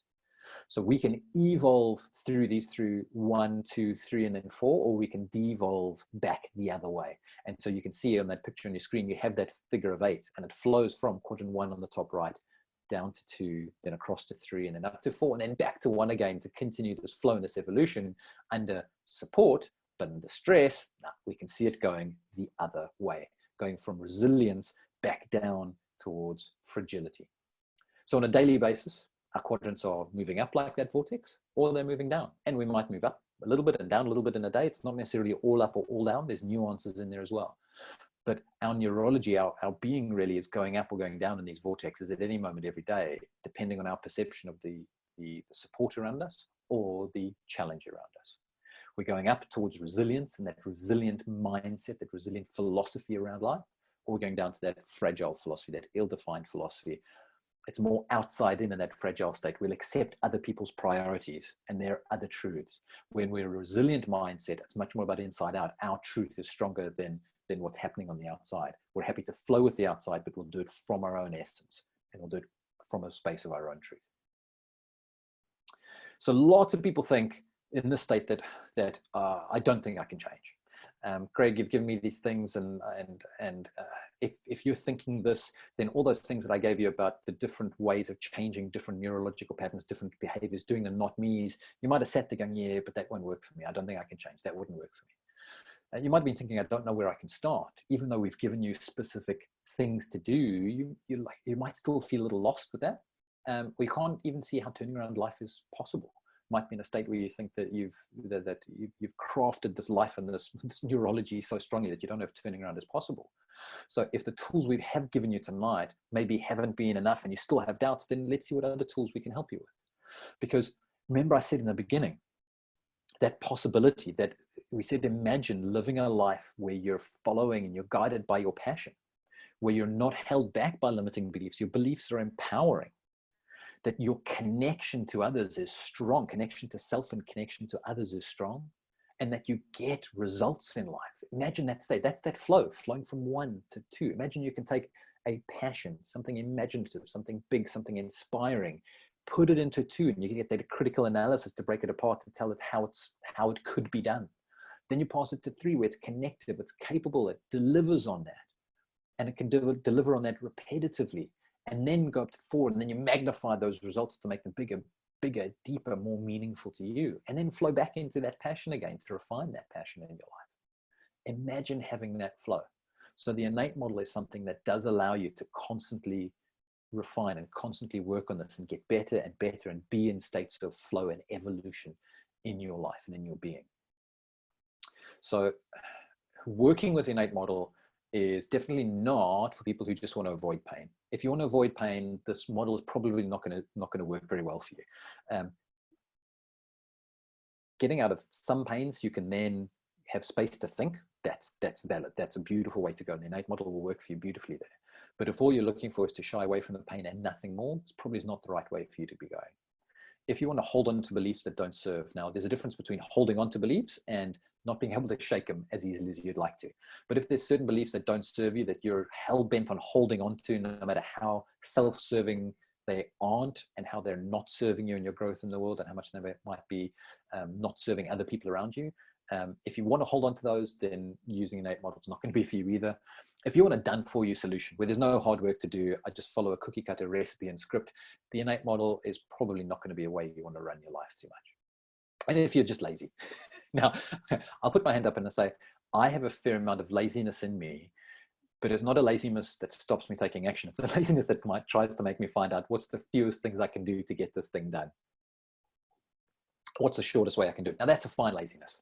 So we can evolve through these through 1, 2, 3, and then 4, or we can devolve back the other way. And so you can see on that picture on your screen, you have that figure of 8, and it flows from quadrant 1 on the top right down to 2, then across to 3, and then up to 4, and then back to 1 again to continue this flow and this evolution under support. But under stress, we can see it going the other way, going from resilience back down towards fragility. So on a daily basis, our quadrants are moving up like that vortex, or they're moving down. And we might move up a little bit and down a little bit in a day. It's not necessarily all up or all down. There's nuances in there as well. But our neurology, our being really is going up or going down in these vortexes at any moment every day, depending on our perception of the support around us or the challenge around us. We're going up towards resilience and that resilient mindset, that resilient philosophy around life, or we're going down to that fragile philosophy, that ill-defined philosophy. It's more outside in that fragile state. We'll accept other people's priorities and their other truths. When we're a resilient mindset, it's much more about inside out. Our truth is stronger than what's happening on the outside. We're happy to flow with the outside, but we'll do it from our own essence, and we'll do it from a space of our own truth. So lots of people think in this state that I don't think I can change. Greg, you've given me these things, and if you're thinking this, then all those things that I gave you about the different ways of changing different neurological patterns, different behaviors, doing the not me's, you might have sat there going, yeah, but that won't work for me. I don't think I can change. That wouldn't work for me. And you might be thinking, I don't know where I can start. Even though we've given you specific things to do, you might still feel a little lost with that. We can't even see how turning around life is possible. Might be in a state where you think that you've crafted this life and this neurology so strongly that you don't know if turning around is possible. So if the tools we have given you tonight maybe haven't been enough and you still have doubts, then let's see what other tools we can help you with. Because remember I said in the beginning, that possibility that we said, imagine living a life where you're following and you're guided by your passion, where you're not held back by limiting beliefs. Your beliefs are empowering. That your connection to others is strong, connection to self and connection to others is strong, and that you get results in life. Imagine that state, that's that flow, flowing from 1 to 2. Imagine you can take a passion, something imaginative, something big, something inspiring, put it into 2, and you can get that critical analysis to break it apart, to tell it how it could be done. Then you pass it to 3, where it's connective, it's capable, it delivers on that, and it can deliver on that repetitively. And then go up to 4, and then you magnify those results to make them bigger, deeper, more meaningful to you. And then flow back into that passion again to refine that passion in your life. Imagine having that flow. So the innate model is something that does allow you to constantly refine and constantly work on this and get better and better and be in states of flow and evolution in your life and in your being. So working with the innate model is definitely not for people who just want to avoid pain. If you want to avoid pain, this model is probably not going to work very well for you. Getting out of some pains, you can then have space to think. That's valid. That's a beautiful way to go. And the innate model will work for you beautifully there. But if all you're looking for is to shy away from the pain and nothing more, it's probably not the right way for you to be going. If you want to hold on to beliefs that don't serve, now there's a difference between holding on to beliefs and not being able to shake them as easily as you'd like to. But if there's certain beliefs that don't serve you, that you're hell-bent on holding on to, no matter how self-serving they aren't and how they're not serving you in your growth in the world and how much they might be not serving other people around you, if you want to hold on to those, then using innate model is not going to be for you either. If you want a done-for-you solution where there's no hard work to do, I just follow a cookie-cutter recipe and script, the innate model is probably not going to be a way you want to run your life too much. And if you're just lazy. Now, I'll put my hand up and say, I have a fair amount of laziness in me, but it's not a laziness that stops me taking action. It's a laziness that tries to make me find out what's the fewest things I can do to get this thing done. What's the shortest way I can do it? Now, that's a fine laziness.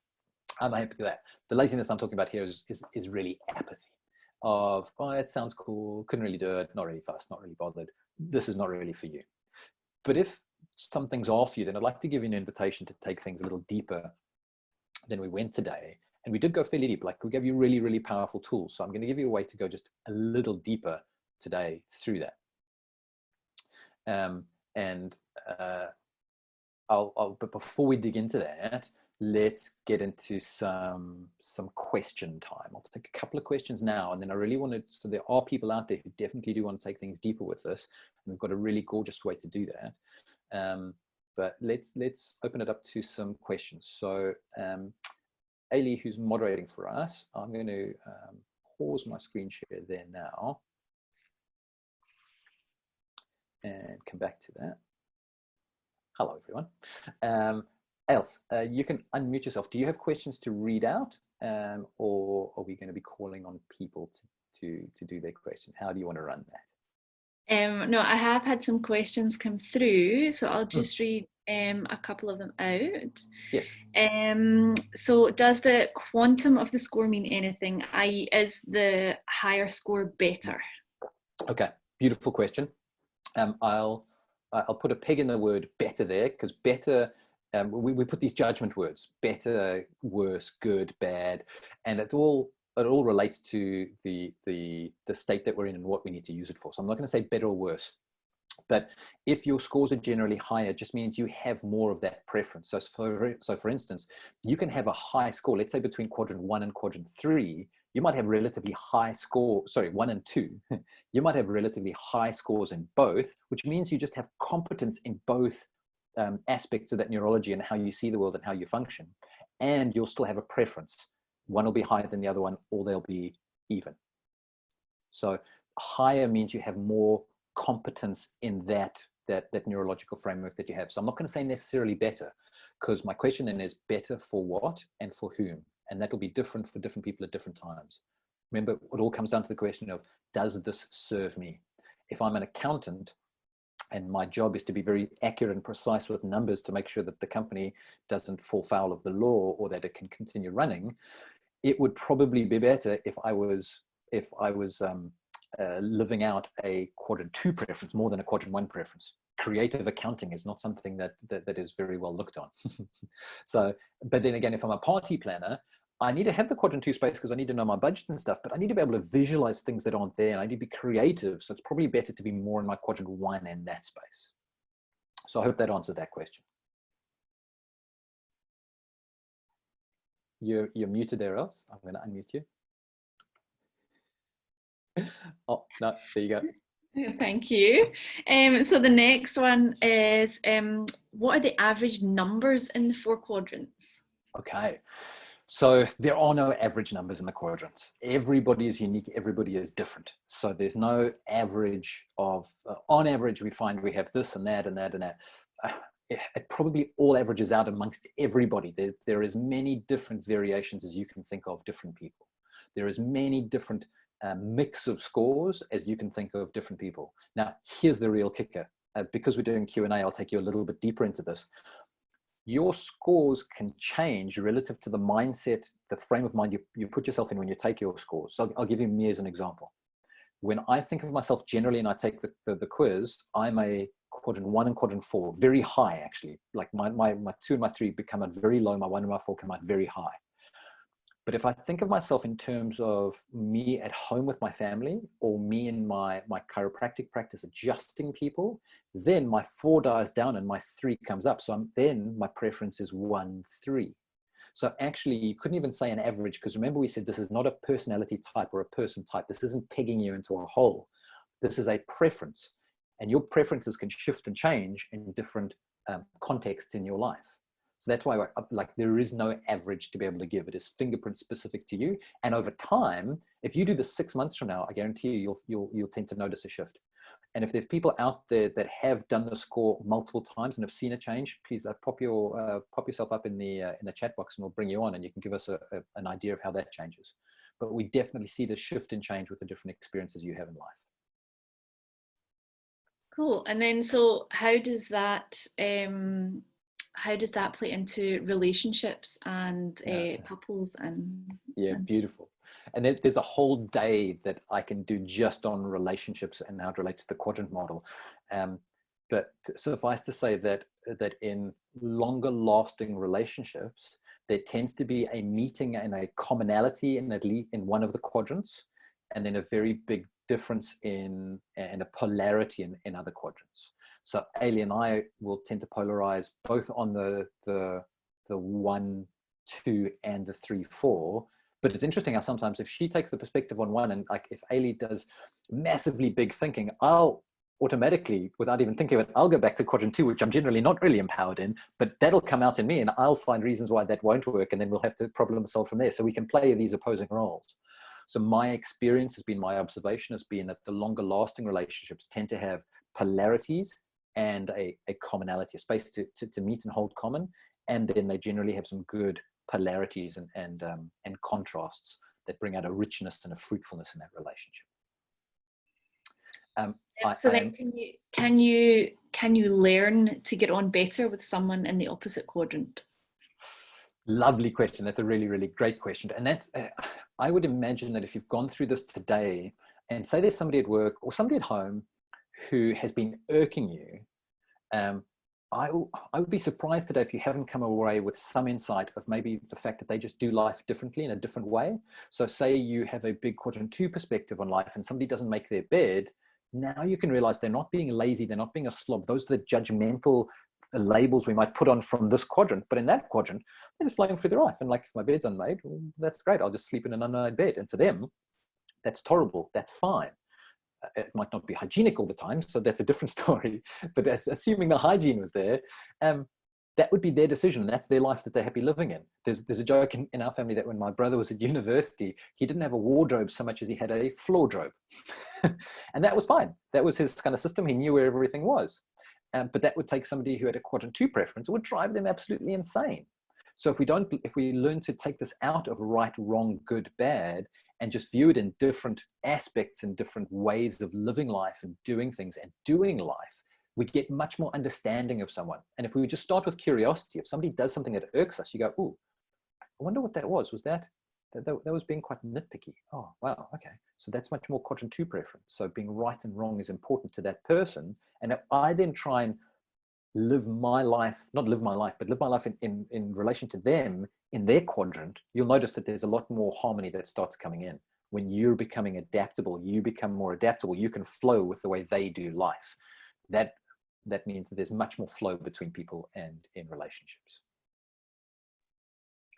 I'm happy with that. The laziness I'm talking about here is really apathy of, oh, it sounds cool, couldn't really do it, not really fast, not really bothered. This is not really for you. But if some things are for you, then I'd like to give you an invitation to take things a little deeper than we went today. And we did go fairly deep, like we gave you really, really powerful tools. So I'm going to give you a way to go just a little deeper today through that. But before we dig into that, let's get into some question time. I'll take a couple of questions now, and then I really want to, so there are people out there who definitely do want to take things deeper with this, and we've got a really gorgeous way to do that. But let's open it up to some questions. So Ailey, who's moderating for us, I'm going to pause my screen share there now and come back to that. Hello, everyone. Else, you can unmute yourself. Do you have questions to read out, or are we going to be calling on people to do their questions? How do you want to run that? No, I have had some questions come through, so I'll just read a couple of them out. Yes. So does the quantum of the score mean anything, i.e. is the higher score better? Okay, beautiful question. I'll put a peg in the word better there, because better, we put these judgment words, better, worse, good, bad, and it all relates to the state that we're in and what we need to use it for. So I'm not going to say better or worse, but if your scores are generally higher, it just means you have more of that preference. So for instance, you can have a high score, let's say between quadrant 1 and quadrant 3, you might have relatively high score, 1 and 2. You might have relatively high scores in both, which means you just have competence in both aspects of that neurology and how you see the world and how you function. And you'll still have a preference. One will be higher than the other one, or they'll be even. So higher means you have more competence in that neurological framework that you have. So I'm not going to say necessarily better, because my question then is better for what and for whom? And that will be different for different people at different times. Remember, it all comes down to the question of, does this serve me? If I'm an accountant and my job is to be very accurate and precise with numbers to make sure that the company doesn't fall foul of the law or that it can continue running, it would probably be better if I was living out a quadrant 2 preference more than a quadrant 1 preference. Creative accounting is not something that is very well looked on. So, but then again, if I'm a party planner, I need to have the quadrant 2 space because I need to know my budget and stuff, but I need to be able to visualize things that aren't there, and I need to be creative. So it's probably better to be more in my quadrant 1 in that space. So I hope that answers that question. You're muted there, Else. I'm going to unmute you. Oh, no, there you go. Thank you. So the next one is, what are the average numbers in the 4 quadrants? Okay. So there are no average numbers in the quadrants. Everybody is unique. Everybody is different. So there's no average of, on average, we find we have this and that and that and that. It probably all averages out amongst everybody. There is many different variations as you can think of different people. There is many different mix of scores as you can think of different people. Now, here's the real kicker. Because we're doing Q&A, I'll take you a little bit deeper into this. Your scores can change relative to the mindset, the frame of mind you put yourself in when you take your scores. So I'll give you me as an example. When I think of myself generally and I take the quiz, I'm a quadrant 1 and quadrant 4, very high actually. Like my 2 and my 3 become out very low, my 1 and my 4 come out very high. But if I think of myself in terms of me at home with my family, or me in my chiropractic practice adjusting people, then my 4 dies down and my 3 comes up. So then my preference is 1, 3. So actually you couldn't even say an average, because remember we said this is not a personality type or a person type. This isn't pegging you into a hole. This is a preference, and your preferences can shift and change in different contexts in your life. So that's why like there is no average to be able to give. It is fingerprint specific to you. And over time, if you do this 6 months from now, I guarantee you'll tend to notice a shift. And if there's people out there that have done the score multiple times and have seen a change, please pop yourself up in the chat box and we'll bring you on and you can give us an idea of how that changes. But we definitely see the shift and change with the different experiences you have in life. Cool. And then, so how does that play into relationships and couples and beautiful. And there's a whole day that I can do just on relationships and how it relates to the quadrant model. But suffice to say that in longer lasting relationships, there tends to be a meeting and a commonality in at least in one of the quadrants, and then a very big difference and a polarity in other quadrants. So Ailey and I will tend to polarize both on the 1, 2 and the 3, 4. But it's interesting how sometimes if she takes the perspective on 1, and like if Ailey does massively big thinking, I'll automatically, without even thinking of it, I'll go back to quadrant 2, which I'm generally not really empowered in, but that'll come out in me and I'll find reasons why that won't work. And then we'll have to problem solve from there. So we can play these opposing roles. So my experience has been, my observation has been that the longer lasting relationships tend to have polarities and a commonality, a space to meet and hold common. And then they generally have some good polarities and contrasts that bring out a richness and a fruitfulness in that relationship. So then can you learn to get on better with someone in the opposite quadrant? Lovely question. That's a really, really great question. And that's, I would imagine that if you've gone through this today and say there's somebody at work or somebody at home who has been irking you, I would be surprised today if you haven't come away with some insight of maybe the fact that they just do life differently in a different way. So say you have a big quadrant 2 perspective on life and somebody doesn't make their bed. Now you can realize they're not being lazy. They're not being a slob. Those are the judgmental labels we might put on from this quadrant. But in that quadrant, they're just flying through their life. And like, if my bed's unmade, well, that's great. I'll just sleep in an unmade bed. And to them, that's tolerable. That's fine. It might not be hygienic all the time, so that's a different story. But assuming the hygiene was there, that would be their decision. And that's their life that they're happy living in. There's a joke in our family that when my brother was at university, he didn't have a wardrobe so much as he had a floordrobe. And that was fine. That was his kind of system. He knew where everything was. But that would take somebody who had a quadrant 2 preference. It would drive them absolutely insane. So if we learn to take this out of right, wrong, good, bad, and just view it in different aspects and different ways of living life and doing things and doing life, we get much more understanding of someone. And if we just start with curiosity, if somebody does something that irks us, you go, "Ooh, I wonder what that was. Was that was being quite nitpicky? Oh, wow, okay." So that's much more quadrant 2 preference. So being right and wrong is important to that person. And if I then try and live my life, not live my life, but live my life in relation to them in their quadrant, you'll notice that there's a lot more harmony that starts coming in. When you're becoming adaptable, you become more adaptable, you can flow with the way they do life. That means that there's much more flow between people and in relationships.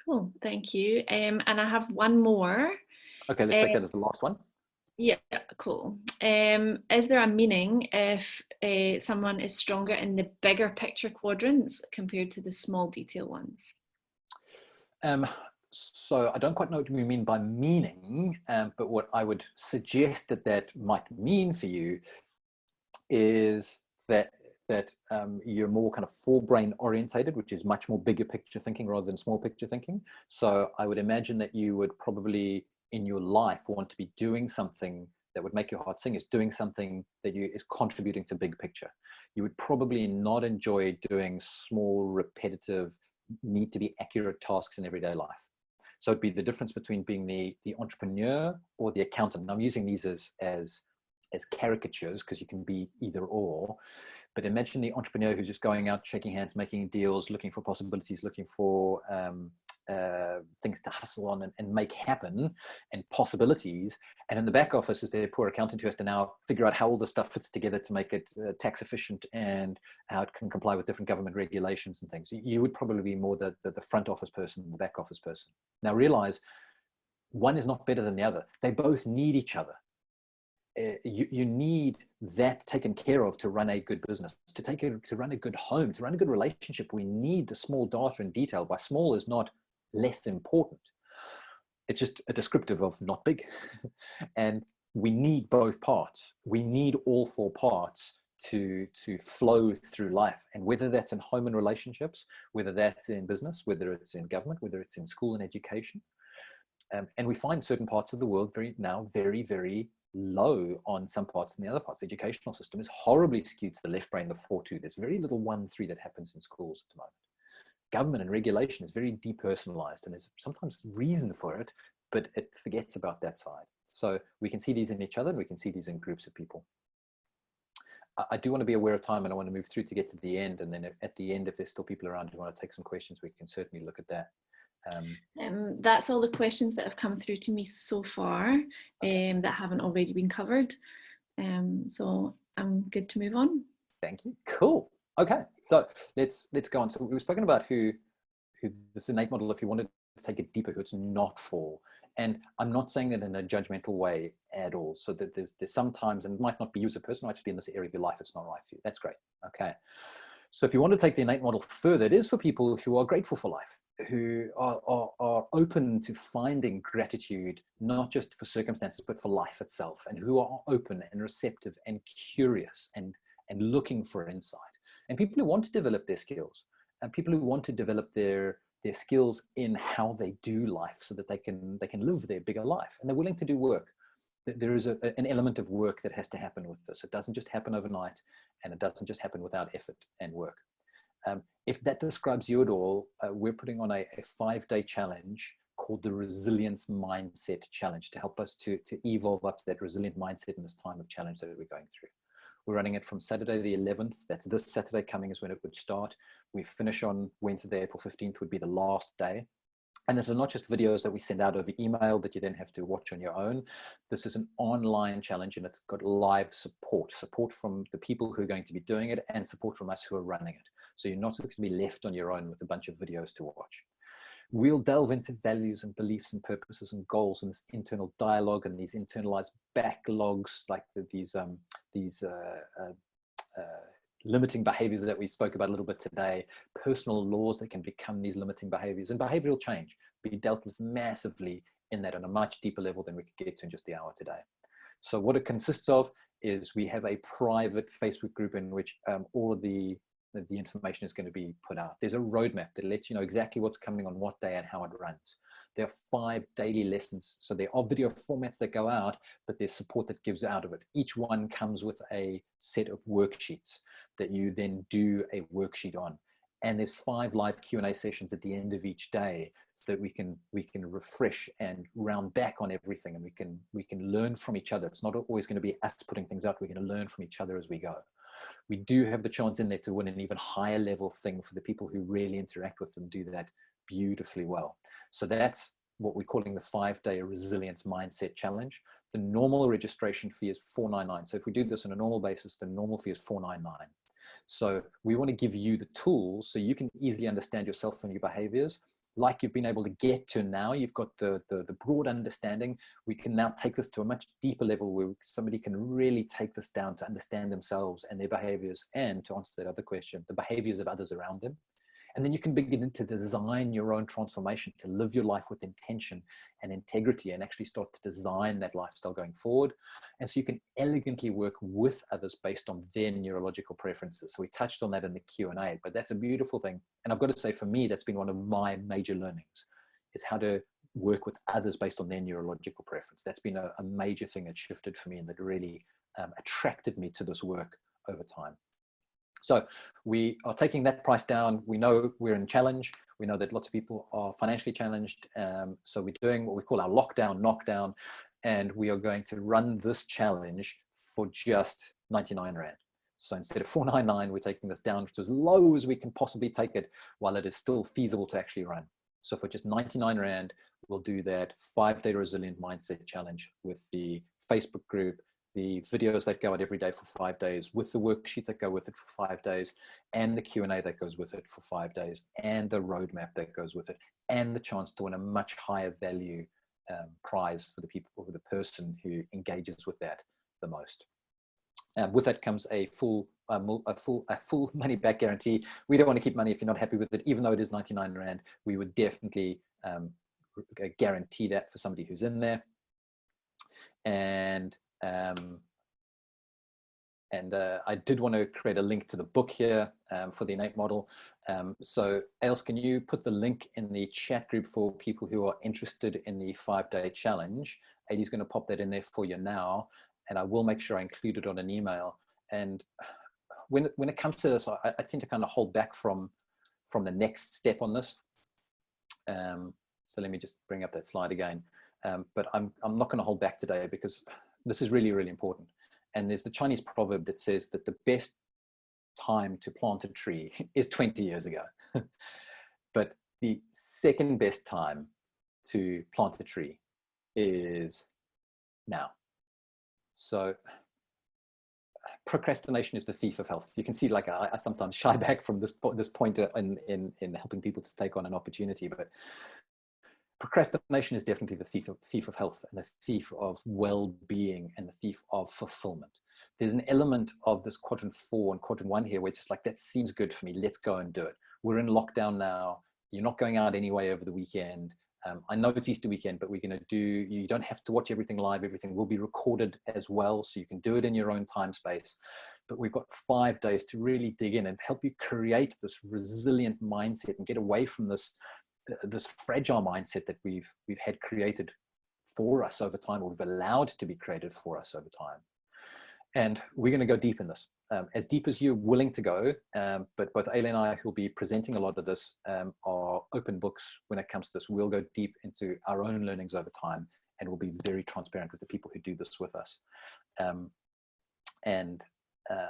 Cool, thank you. And I have one more. Okay, let's take that as the last one. Yeah, cool. Is there a meaning if someone is stronger in the bigger picture quadrants compared to the small detail ones? So I don't quite know what you mean by meaning, but what I would suggest that might mean for you is that you're more kind of forebrain orientated, which is much more bigger picture thinking rather than small picture thinking. So I would imagine that you would probably in your life want to be doing something that would make your heart sing, is doing something that is contributing to big picture. You would probably not enjoy doing small, repetitive, need to be accurate tasks in everyday life. So it'd be the difference between being the entrepreneur or the accountant. And I'm using these as caricatures because you can be either or. But imagine the entrepreneur who's just going out, shaking hands, making deals, looking for possibilities, looking for things to hustle on and make happen, and possibilities. And in the back office is their poor accountant who has to now figure out how all the stuff fits together to make it tax efficient and how it can comply with different government regulations and things. You would probably be more the front office person than the back office person. Now realize one is not better than the other. They both need each other. You need that taken care of to run a good business, to run a good home, to run a good relationship. We need the small data and detail. By small is not less important. It's just a descriptive of not big. And we need both parts. We need all four parts to flow through life. And whether that's in home and relationships, whether that's in business, whether it's in government, whether it's in school and education. And we find certain parts of the world very, very low on some parts than the other parts. The educational system is horribly skewed to the left brain, the 4-2. There's very little 1-3 that happens in schools at the moment. Government and regulation is very depersonalized, and there's sometimes reason for it, but it forgets about that side. So we can see these in each other, and we can see these in groups of people. I do want to be aware of time, and I want to move through to get to the end. And then at the end, if there's still people around who want to take some questions, we can certainly look at that. That's all the questions that have come through to me so far that haven't already been covered. So I'm good to move on. Thank you. Cool. Okay, so let's go on. So we've spoken about who this innate model, if you wanted to take it deeper, who it's not for. And I'm not saying that in a judgmental way at all. So that there's sometimes, and it might not be you as a person, it might just be in this area of your life, it's not right for you. That's great. Okay. So if you want to take the innate model further, it is for people who are grateful for life, who are open to finding gratitude, not just for circumstances, but for life itself, and who are open and receptive and curious and looking for insight. And people who want to develop their skills, and people who want to develop their skills in how they do life so that they can live their bigger life, and they're willing to do work. There is an element of work that has to happen with this. It doesn't just happen overnight, and it doesn't just happen without effort and work. If that describes you at all, we're putting on a 5-day challenge called the Resilience Mindset Challenge to help us to evolve up to that resilient mindset in this time of challenge that we're going through. We're running it from Saturday the 11th. That's this Saturday coming is when it would start. We finish on Wednesday, April 15th would be the last day. And this is not just videos that we send out over email that you then have to watch on your own. This is an online challenge, and it's got live support from the people who are going to be doing it, and support from us who are running it. So you're not going to be left on your own with a bunch of videos to watch. We'll delve into values and beliefs and purposes and goals and this internal dialogue and these internalized backlogs, like these limiting behaviors that we spoke about a little bit today, personal laws that can become these limiting behaviors, and behavioral change be dealt with massively in that on a much deeper level than we could get to in just the hour today. So what it consists of is we have a private Facebook group in which all of the information is going to be put out. There's a roadmap that lets you know exactly what's coming on what day and how it runs. There are 5 daily lessons. So there are video formats that go out, but there's support that gives out of it. Each one comes with a set of worksheets that you then do a worksheet on. And there's 5 live Q&A sessions at the end of each day so that we can refresh and round back on everything, and we can learn from each other. It's not always going to be us putting things out. We're going to learn from each other as we go. We do have the chance in there to win an even higher level thing for the people who really interact with them, do that beautifully well. So that's what we're calling the 5-day Resilience Mindset Challenge. The normal registration fee is $4.99. So if we do this on a normal basis, the normal fee is $4.99. So we want to give you the tools so you can easily understand yourself and your behaviors. Like you've been able to get to now, you've got the broad understanding. We can now take this to a much deeper level where somebody can really take this down to understand themselves and their behaviors, and to answer that other question, the behaviors of others around them. And then you can begin to design your own transformation, to live your life with intention and integrity, and actually start to design that lifestyle going forward. And so you can elegantly work with others based on their neurological preferences. So we touched on that in the Q&A, but that's a beautiful thing. And I've got to say, for me, that's been one of my major learnings, is how to work with others based on their neurological preference. That's been a major thing that shifted for me and that really attracted me to this work over time. So we are taking that price down. We know we're in challenge. We know that lots of people are financially challenged. So we're doing what we call our lockdown, knockdown, and we are going to run this challenge for just 99 Rand. So instead of 499, we're taking this down to as low as we can possibly take it while it is still feasible to actually run. So for just 99 Rand, we'll do that 5-day resilient mindset challenge with the Facebook group, the videos that go out every day for 5 days, with the worksheets that go with it for 5 days, and the Q&A that goes with it for 5 days, and the roadmap that goes with it, and the chance to win a much higher value prize for the people, or the person who engages with that the most. With that comes a full money back guarantee. We don't want to keep money if you're not happy with it, even though it is 99 Rand. We would definitely guarantee that for somebody who's in there. And I did want to create a link to the book here for the Innate Model. So Ailes, can you put the link in the chat group for people who are interested in the 5-day challenge? Ailey's going to pop that in there for you now, and I will make sure I include it on an email. And when it comes to this, I tend to kind of hold back from the next step on this. So let me just bring up that slide again. But I'm not going to hold back today because this is really, really important. And there's the Chinese proverb that says that the best time to plant a tree is 20 years ago. But the second best time to plant a tree is now. So procrastination is the thief of health. You can see, like, I sometimes shy back from this point in helping people to take on an opportunity, but procrastination is definitely the thief of health, and the thief of well-being, and the thief of fulfillment. There's an element of this quadrant 4 and quadrant 1 here, where it's just like, that seems good for me, let's go and do it. We're in lockdown now. You're not going out anyway over the weekend. I know it's Easter weekend, but we're going to do, you don't have to watch everything live. Everything will be recorded as well, so you can do it in your own time space. But we've got 5 days to really dig in and help you create this resilient mindset and get away from this fragile mindset that we've had created for us over time, or we've allowed to be created for us over time. And we're going to go deep in this, as deep as you're willing to go. But both Ailey and I, who'll be presenting a lot of this, are open books when it comes to this. We'll go deep into our own learnings over time, and we'll be very transparent with the people who do this with us. I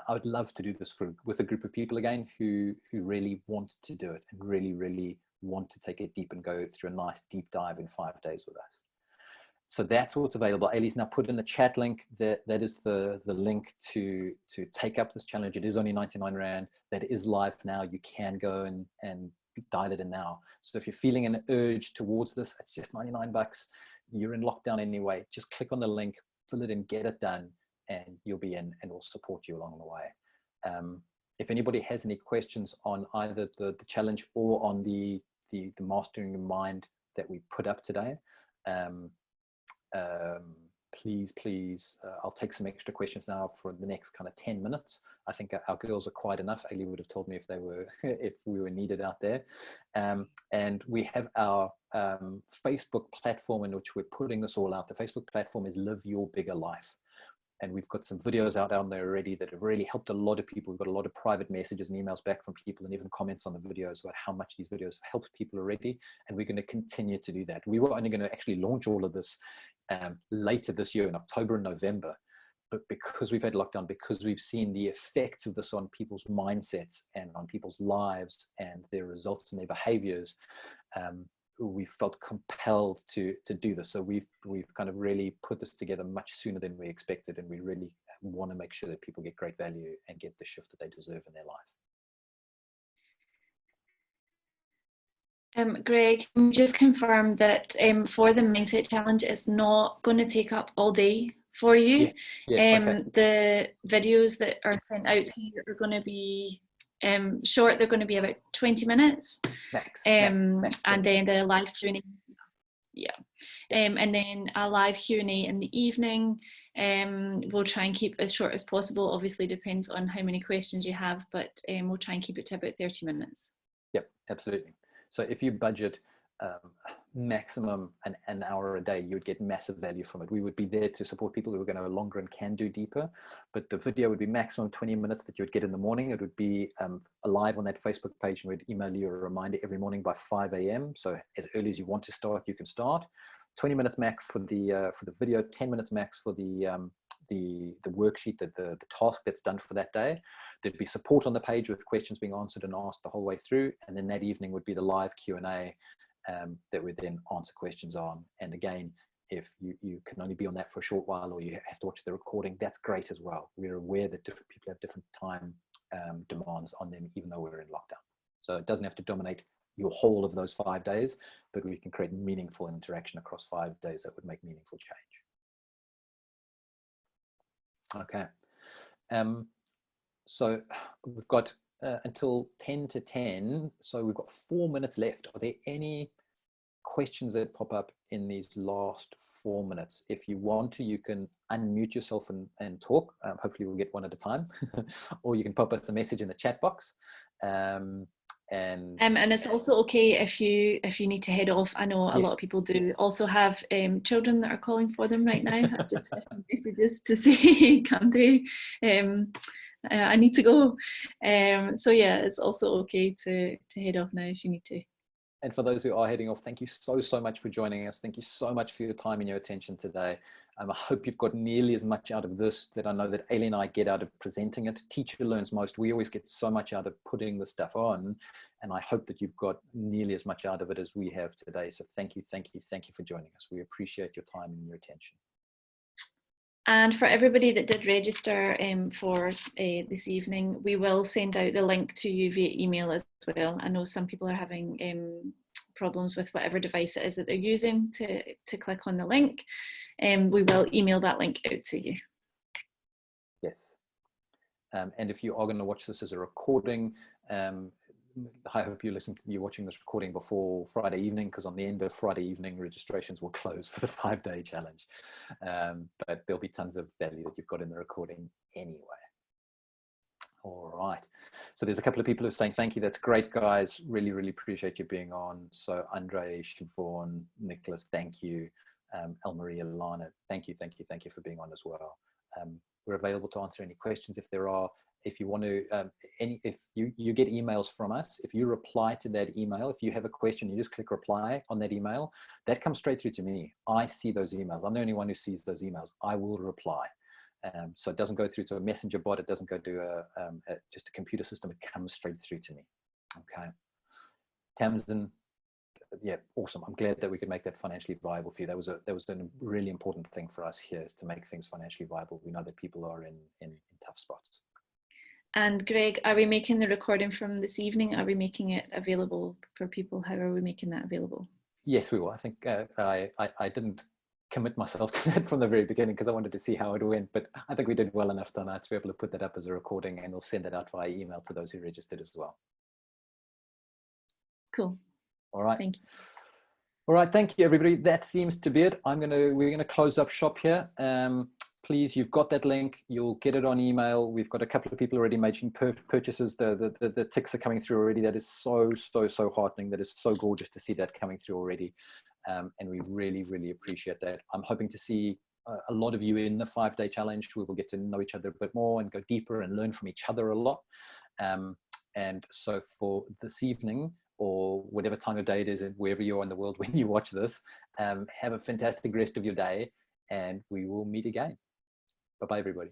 would love to do this with a group of people again who really want to do it and really, really want to take it deep and go through a nice deep dive in 5 days with us. So that's what's available. Ailey's now put in the chat link. That is the link to take up this challenge. It is only 99 Rand. That is live now. You can go and dial it in now. So if you're feeling an urge towards this, it's just 99 bucks. You're in lockdown anyway. Just click on the link, fill it in, get it done, and you'll be in, and we'll support you along the way. If anybody has any questions on either the challenge or on the Mastering Your Mind that we put up today, please, I'll take some extra questions now for the next kind of 10 minutes. I think our girls are quiet enough. Ailey would have told me if we were needed out there. And we have our Facebook platform in which we're putting this all out. The Facebook platform is Live Your Bigger Life. And we've got some videos out there already that have really helped a lot of people. We've got a lot of private messages and emails back from people, and even comments on the videos about how much these videos have helped people already. And we're going to continue to do that. We were only going to actually launch all of this later this year in October and November. But because we've had lockdown, because we've seen the effects of this on people's mindsets and on people's lives and their results and their behaviors, we felt compelled to do this. So we've kind of really put this together much sooner than we expected, and we really want to make sure that people get great value and get the shift that they deserve in their life. Greg, can you just confirm that for the Mindset Challenge, it's not going to take up all day for you? Yeah, okay. The videos that are sent out to you are going to be short. They're going to be about 20 minutes. Max. And then the live Q&A. Yeah. And then a live Q&A in the evening. We'll try and keep as short as possible. Obviously depends on how many questions you have, but we'll try and keep it to about 30 minutes. Yep, absolutely. So if you budget maximum an hour a day, you'd get massive value from it. We would be there to support people who are going to go longer and can do deeper, but the video would be maximum 20 minutes that you would get in the morning. It would be live on that Facebook page, and we'd email you a reminder every morning by 5 a.m. So as early as you want to start, you can start. 20 minutes max for the video, 10 minutes max for the worksheet, the task that's done for that day. There'd be support on the page with questions being answered and asked the whole way through. And then that evening would be the live Q&A that would then answer questions on. And again, if you can only be on that for a short while, or you have to watch the recording, that's great as well. We're aware that different people have different time demands on them, even though we're in lockdown. So it doesn't have to dominate your whole of those 5 days, but we can create meaningful interaction across 5 days that would make meaningful change. Okay. So we've got until 10 to 10. So we've got 4 minutes left. Are there any questions that pop up in these last 4 minutes? If you want to, you can unmute yourself and talk. Hopefully we'll get one at a time, or you can pop us a message in the chat box. And it's also okay if you need to head off. I know a lot of people do also have children that are calling for them right now. I've just had messages to say, Candy, I need to go. So yeah, it's also okay to head off now if you need to. And for those who are heading off, thank you so much for joining us. Thank you so much for your time and your attention today. I hope you've got nearly as much out of this that I know that Ailey and I get out of presenting it. Teacher learns most. We always get so much out of putting the stuff on, and I hope that you've got nearly as much out of it as we have today. So thank you for joining us. We appreciate your time and your attention. And for everybody that did register for this evening, we will send out the link to you via email as well. I know some people are having problems with whatever device it is that they're using to click on the link. We will email that link out to you. Yes. And if you are going to watch this as a recording, I hope you're watching this recording before Friday evening, because on the end of Friday evening, registrations will close for the 5-day challenge. But there'll be tons of value that you've got in the recording anyway. All right. So there's a couple of people who are saying thank you. That's great, guys. Really appreciate you being on. So Andre, Siobhan, Nicholas, thank you. Elmarie, Alana, thank you for being on as well. We're available to answer any questions if there are. If you want to, if you get emails from us, if you reply to that email, if you have a question, you just click reply on that email, that comes straight through to me. I see those emails. I'm the only one who sees those emails. I will reply. So it doesn't go through to a messenger bot. It doesn't go to just a computer system. It comes straight through to me. Okay. Tamsin, yeah, awesome. I'm glad that we could make that financially viable for you. That was a really important thing for us here, is to make things financially viable. We know that people are in tough spots. And Greg, are we making the recording from this evening? Are we making it available for people? How are we making that available? Yes, we will. I think I didn't commit myself to that from the very beginning because I wanted to see how it went, but I think we did well enough tonight to be able to put that up as a recording, and we'll send that out via email to those who registered as well. Cool. All right. Thank you. All right. Thank you, everybody. That seems to be it. We're gonna close up shop here. Please, you've got that link. You'll get it on email. We've got a couple of people already making purchases. The ticks are coming through already. That is so heartening. That is so gorgeous to see that coming through already. And we really appreciate that. I'm hoping to see a lot of you in the 5-day challenge. We will get to know each other a bit more and go deeper and learn from each other a lot. And so for this evening, or whatever time of day it is, and wherever you are in the world when you watch this, have a fantastic rest of your day, and we will meet again. Bye-bye, everybody.